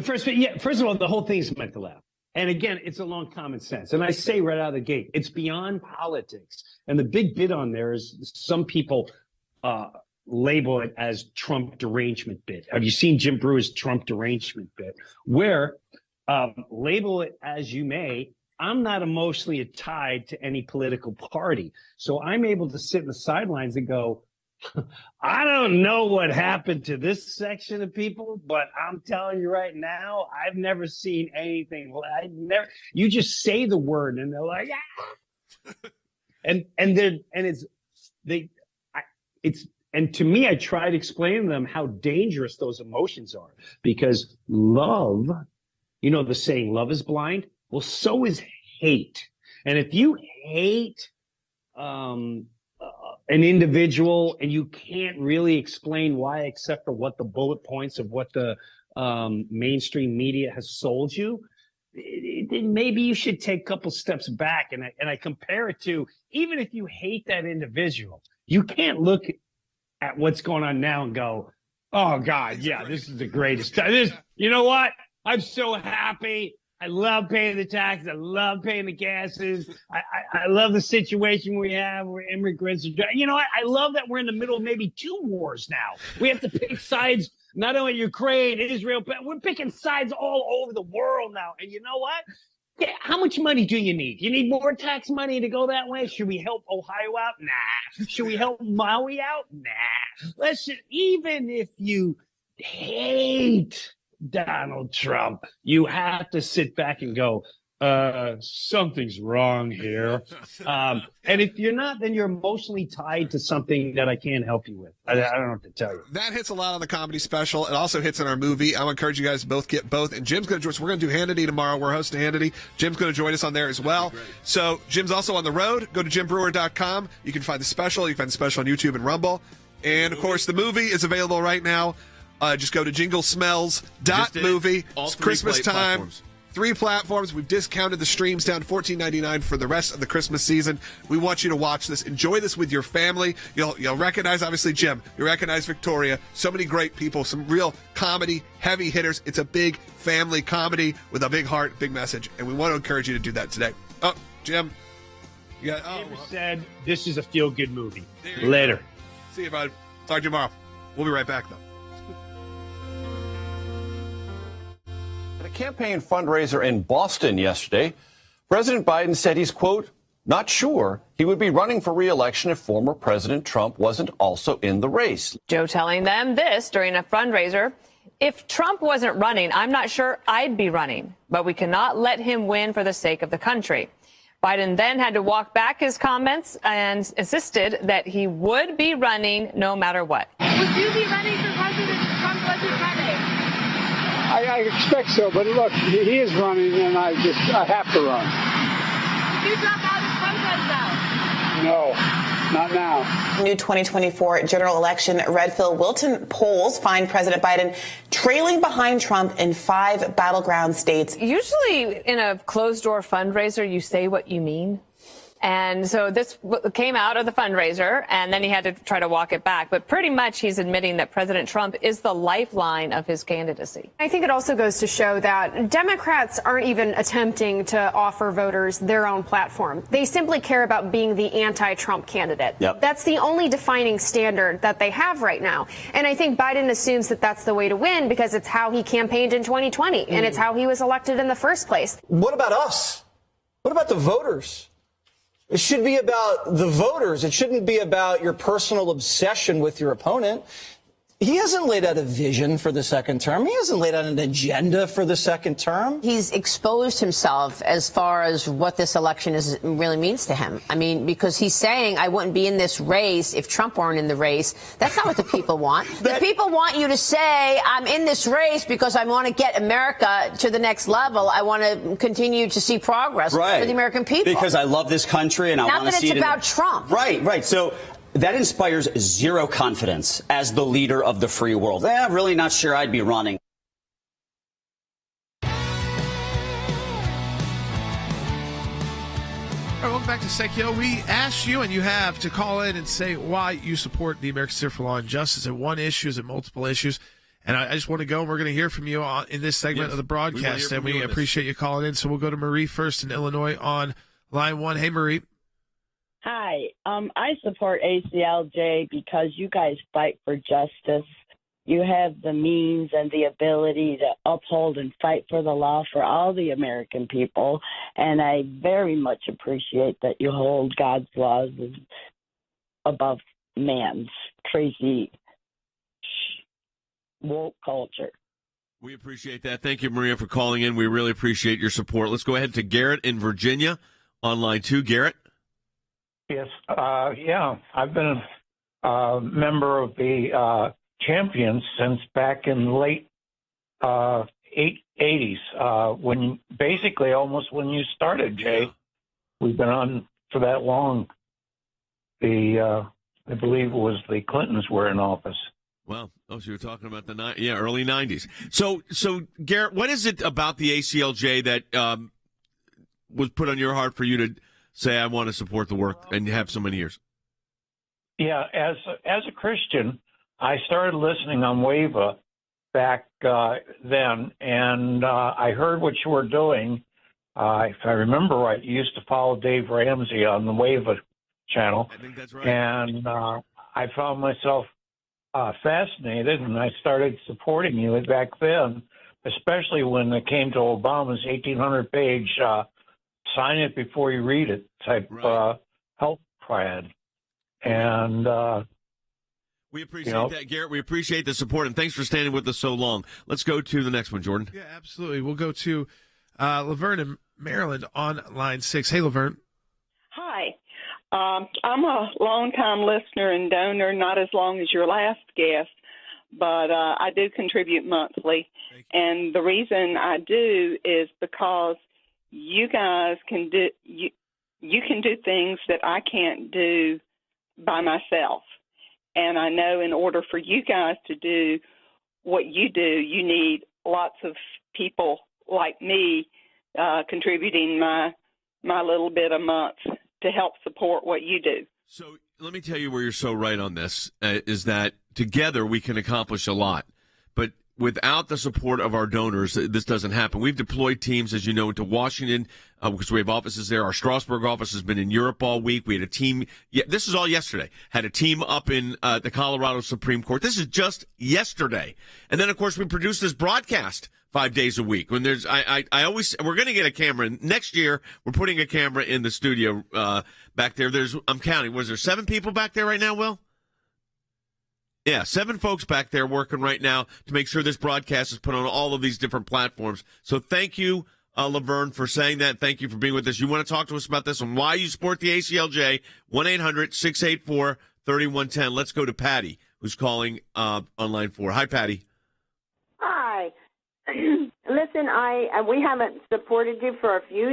Speaker 21: First of all, the whole thing is meant to laugh. And again, it's along common sense. And I say right out of the gate, it's beyond politics. And the big bit on there is some people label it as Trump derangement bit. Have you seen Jim Breuer's Trump derangement bit? Where, label it as you may, I'm not emotionally tied to any political party. So I'm able to sit in the sidelines and go, I don't know what happened to this section of people, but I'm telling you right now, I've never seen anything. You just say the word and they're like, and to me, I try to explain to them how dangerous those emotions are, because love, the saying, love is blind. Well, so is hate. And if you hate, an individual and you can't really explain why, except for what the bullet points of what the mainstream media has sold you, then maybe you should take a couple steps back. And I compare it to, even if you hate that individual, you can't look at what's going on now and go, oh God, yeah, this is the greatest time. You know what? I'm so happy. I love paying the taxes. I love paying the gases. I love the situation we have where immigrants are. I love that we're in the middle of maybe 2 wars now. We have to pick sides, not only Ukraine, Israel, but we're picking sides all over the world now. And you know what? Yeah, how much money do you need? You need more tax money to go that way? Should we help Ohio out? Nah. Should we help Maui out? Nah. Even if you hate Donald Trump, you have to sit back and go, something's wrong here. And if you're not, then you're emotionally tied to something that I can't help you with. I don't know what to tell you.
Speaker 4: That hits a lot on the comedy special. It also hits in our movie. I would encourage you guys to both get both. And Jim's going to join us. We're going to do Hannity tomorrow. We're hosting Hannity. Jim's going to join us on there as well. So Jim's also on the road. Go to JimBreuer.com. You can find the special. You can find the special on YouTube and Rumble. And, of course, the movie is available right now. Just go to jinglesmells.movie. It's Christmas time. Platforms. 3 platforms. We've discounted the streams down to $14.99 for the rest of the Christmas season. We want you to watch this. Enjoy this with your family. You'll recognize, obviously, Jim. You recognize Victoria. So many great people. Some real comedy, heavy hitters. It's a big family comedy with a big heart, big message. And we want to encourage you to do that today. Oh, Jim.
Speaker 21: You said this is a feel-good movie. Later.
Speaker 4: See you, bud. Talk to you tomorrow. We'll be right back, though.
Speaker 22: At a campaign fundraiser in Boston yesterday, President Biden said he's, quote, not sure he would be running for re-election if former President Trump wasn't also in the race.
Speaker 23: Joe telling them this during a fundraiser. If Trump wasn't running, I'm not sure I'd be running, but we cannot let him win for the sake of the country. Biden then had to walk back his comments and insisted that he would be running no matter what.
Speaker 18: Would you be running for president if Trump wasn't running?
Speaker 24: I expect so, but look, he is running, and I have to run.
Speaker 18: Did you drop out if Trump runs out?
Speaker 24: No, not now.
Speaker 25: New 2024 general election Redfield Wilton polls find President Biden trailing behind Trump in 5 battleground states.
Speaker 23: Usually in a closed-door fundraiser, you say what you mean. And so this came out of the fundraiser, and then he had to try to walk it back. But pretty much he's admitting that President Trump is the lifeline of his candidacy.
Speaker 26: I think it also goes to show that Democrats aren't even attempting to offer voters their own platform. They simply care about being the anti-Trump candidate.
Speaker 22: Yep.
Speaker 26: That's the only defining standard that they have right now. And I think Biden assumes that that's the way to win because it's how he campaigned in 2020, and it's how he was elected in the first place.
Speaker 27: What about us? What about the voters? It should be about the voters. It shouldn't be about your personal obsession with your opponent. He hasn't laid out a vision for the second term. He hasn't laid out an agenda for the second term.
Speaker 5: He's exposed himself as far as what this election really means to him. I mean, because he's saying, I wouldn't be in this race if Trump weren't in the race. That's not what the people want. The people want you to say, I'm in this race because I want to get America to the next level. I want to continue to see progress for the American people.
Speaker 6: Because I love this country and I want to see it.
Speaker 5: Not that it's about Trump.
Speaker 6: Right. So that inspires zero confidence as the leader of the free world. I'm really not sure I'd be running.
Speaker 1: All right, welcome back to Sekulow. We asked you, and you have, to call in and say why you support the American Center for Law and Justice. Is it one issue? Is it multiple issues? And I just want to go, and we're going to hear from you in this segment of the broadcast, and we appreciate you calling in. So we'll go to Marie first in Illinois on line 1. Hey, Marie.
Speaker 7: Hi. I support ACLJ because you guys fight for justice. You have the means and the ability to uphold and fight for the law for all the American people, and I very much appreciate that you hold God's laws above man's crazy woke culture.
Speaker 3: We appreciate that. Thank you, Maria, for calling in. We really appreciate your support. Let's go ahead to Garrett in Virginia on line 2. Garrett?
Speaker 8: Yes. I've been a member of the Champions since back in the late 80s, when basically almost when you started, Jay. We've been on for that long. I believe it was the Clintons were in office.
Speaker 3: Well, so you were talking about the early 90s. So Garrett, what is it about the ACLJ that was put on your heart for you to say, I want to support the work and have so many years?
Speaker 8: Yeah, as a Christian, I started listening on WAVA back then, and I heard what you were doing. If I remember right, you used to follow Dave Ramsey on the WAVA channel.
Speaker 3: I think that's right.
Speaker 8: And I found myself fascinated, and I started supporting you back then, especially when it came to Obama's 1,800-page sign it before you read it type health plan. And
Speaker 3: we appreciate that, Garrett. We appreciate the support, and thanks for standing with us so long. Let's go to the next one, Jordan.
Speaker 1: Yeah, absolutely. We'll go to Laverne in Maryland on line 6. Hey, Laverne.
Speaker 9: Hi. I'm a long-time listener and donor, not as long as your last guest, but I do contribute monthly. And the reason I do is because you guys can do you can do things that I can't do by myself. And I know in order for you guys to do what you do, you need lots of people like me contributing my little bit a month to help support what you do.
Speaker 3: So let me tell you where you're so right on this, is that together we can accomplish a lot. But without the support of our donors, this doesn't happen. We've deployed teams, as you know, into Washington because we have offices there. Our Strasbourg office has been in Europe all week. We had a team. This is all yesterday. Had a team up in the Colorado Supreme Court. This is just yesterday. And then, of course, we produced this broadcast 5 days a week. When there's, I always, we're going to get a camera next year. We're putting a camera in the studio back there. I'm counting. Was there 7 people back there right now, Will? Yeah, 7 folks back there working right now to make sure this broadcast is put on all of these different platforms. So thank you, Laverne, for saying that. Thank you for being with us. You want to talk to us about this and why you support the ACLJ, 1-800-684-3110. Let's go to Patty, who's calling on line 4. Hi, Patty.
Speaker 10: Hi. Listen, we haven't supported you for a few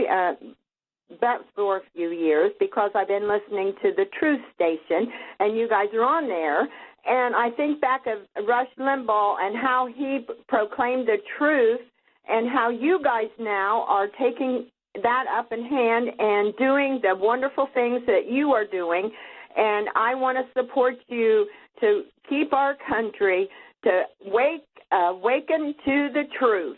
Speaker 10: years because I've been listening to the Truth Station, and you guys are on there. And I think back of Rush Limbaugh and how he proclaimed the truth, and how you guys now are taking that up in hand and doing the wonderful things that you are doing. And I want to support you to keep our country to awaken to the truth.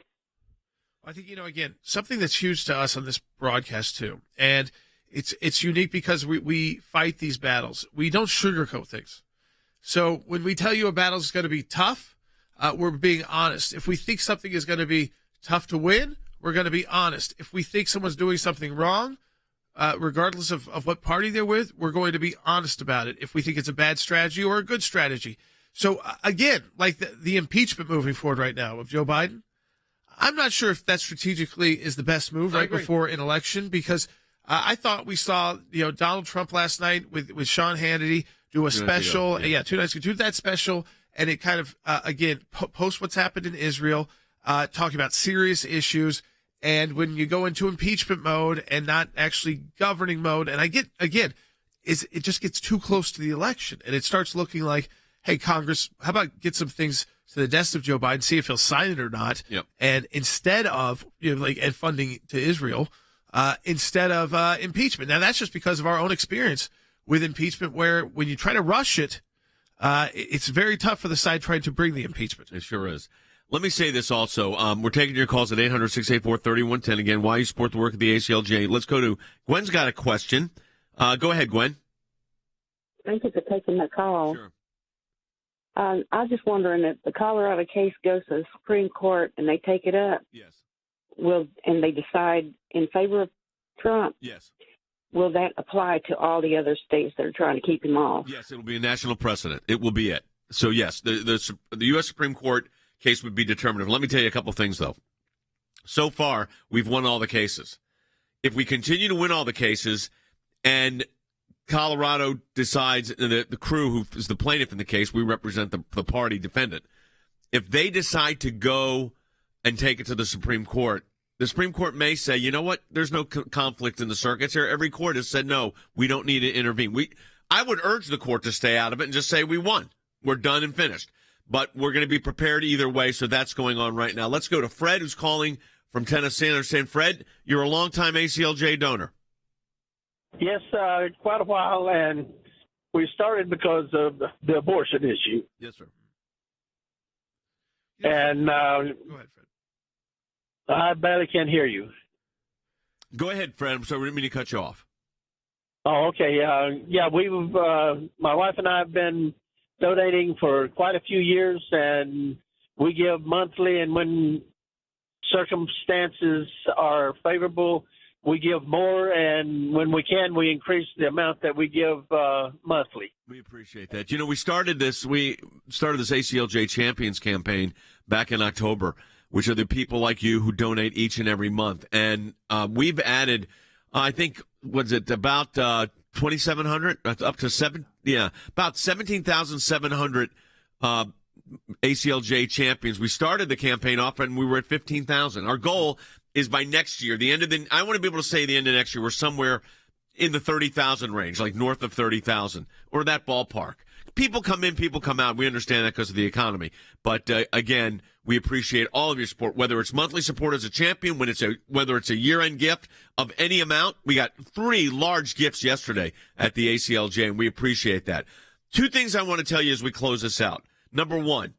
Speaker 1: I think, again, something that's huge to us on this broadcast, too, and it's unique because we fight these battles. We don't sugarcoat things. So when we tell you a battle is going to be tough, we're being honest. If we think something is going to be tough to win, we're going to be honest. If we think someone's doing something wrong, regardless of what party they're with, we're going to be honest about it. If we think it's a bad strategy or a good strategy. So, again, like the impeachment moving forward right now of Joe Biden, I'm not sure if that strategically is the best move right before an election, because I thought we saw, Donald Trump last night with Sean Hannity do a special. 2 nights ago, do that special. And it kind of, again, post what's happened in Israel, talking about serious issues. And when you go into impeachment mode and not actually governing mode, and I get, again, it just gets too close to the election. And it starts looking like, hey, Congress, how about get some things to the desk of Joe Biden, see if he'll sign it or not.
Speaker 3: Yep.
Speaker 1: And instead of, and funding to Israel, instead of impeachment. Now, that's just because of our own experience with impeachment, where when you try to rush it, it's very tough for the side trying to bring the impeachment.
Speaker 3: It sure is. Let me say this also. We're taking your calls at 800-684-3110. Again, why you support the work of the ACLJ. Let's go to Gwen's got a question. Go ahead, Gwen.
Speaker 2: Thank you for taking the call.
Speaker 3: Sure.
Speaker 2: I was just wondering, if the Colorado case goes to the Supreme Court and they take it up,
Speaker 3: yes,
Speaker 2: and they decide in favor of Trump,
Speaker 3: yes,
Speaker 2: will that apply to all the other states that are trying to keep him off?
Speaker 3: Yes, it will be a national precedent. It will be it. So, yes, the U.S. Supreme Court case would be determinative. Let me tell you a couple things, though. So far, we've won all the cases. If we continue to win all the cases and Colorado decides, the crew who is the plaintiff in the case, we represent the party defendant. If they decide to go and take it to the Supreme Court, the Supreme Court may say, you know what, there's no conflict in the circuits here. Every court has said, no, we don't need to intervene. I would urge the court to stay out of it and just say we won. We're done and finished. But we're going to be prepared either way, so that's going on right now. Let's go to Fred, who's calling from Tennessee. I understand, Fred, you're a longtime ACLJ donor.
Speaker 11: Yes, quite a while, and we started because of the abortion issue.
Speaker 3: Yes, sir.
Speaker 11: And
Speaker 1: go ahead, Fred.
Speaker 11: I barely can hear you.
Speaker 3: Go ahead, Fred. I'm sorry, we didn't mean to cut you off.
Speaker 11: Oh, okay. We've my wife and I have been donating for quite a few years, and we give monthly, and when circumstances are favorable, we give more, and when we can, we increase the amount that we give monthly.
Speaker 3: We appreciate that. We started this ACLJ Champions campaign back in October, which are the people like you who donate each and every month. And we've added, I think, about 2,700, up to about 17,700 ACLJ champions. We started the campaign off and we were at 15,000. Our goal is by next year, I want to be able to say the end of next year, we're somewhere in the 30,000 range, like north of 30,000 or that ballpark. People come in, people come out. We understand that because of the economy. But again, we appreciate all of your support, whether it's monthly support as a champion, whether it's a year-end gift of any amount. We got 3 large gifts yesterday at the ACLJ, and we appreciate that. 2 things I want to tell you as we close this out. Number 1,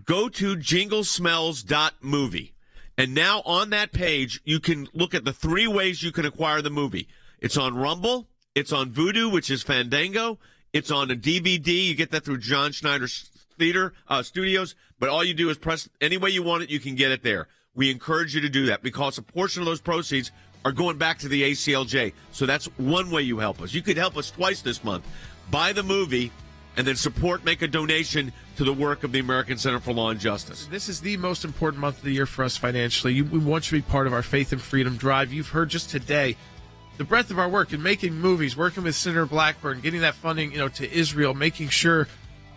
Speaker 3: go to jinglesmells.movie. And now on that page, you can look at the 3 ways you can acquire the movie. It's on Rumble. It's on Vudu, which is Fandango. It's on a DVD. You get that through John Schneider Studios. But all you do is press any way you want it, you can get it there. We encourage you to do that because a portion of those proceeds are going back to the ACLJ. So that's one way you help us. You could help us twice this month. Buy the movie and then make a donation to the work of the American Center for Law and Justice.
Speaker 1: This is the most important month of the year for us financially. We want you to be part of our Faith and Freedom Drive. You've heard just today the breadth of our work in making movies, working with Senator Blackburn, getting that funding, to Israel, making sure,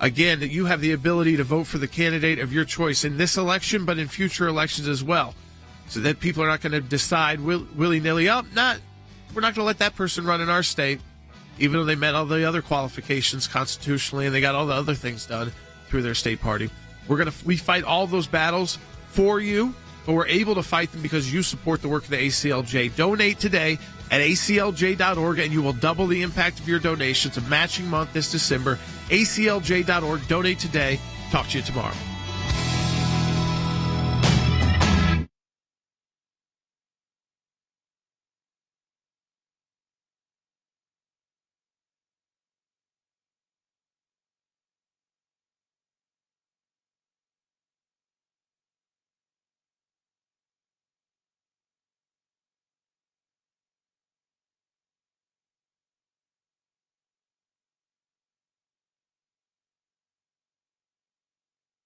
Speaker 1: again, that you have the ability to vote for the candidate of your choice in this election, but in future elections as well, so that people are not going to decide willy-nilly, we're not going to let that person run in our state, even though they met all the other qualifications constitutionally and they got all the other things done through their state party. We fight all those battles for you, but we're able to fight them because you support the work of the ACLJ. Donate today at aclj.org, and you will double the impact of your donation. It's a matching month this December. aclj.org. Donate today. Talk to you tomorrow.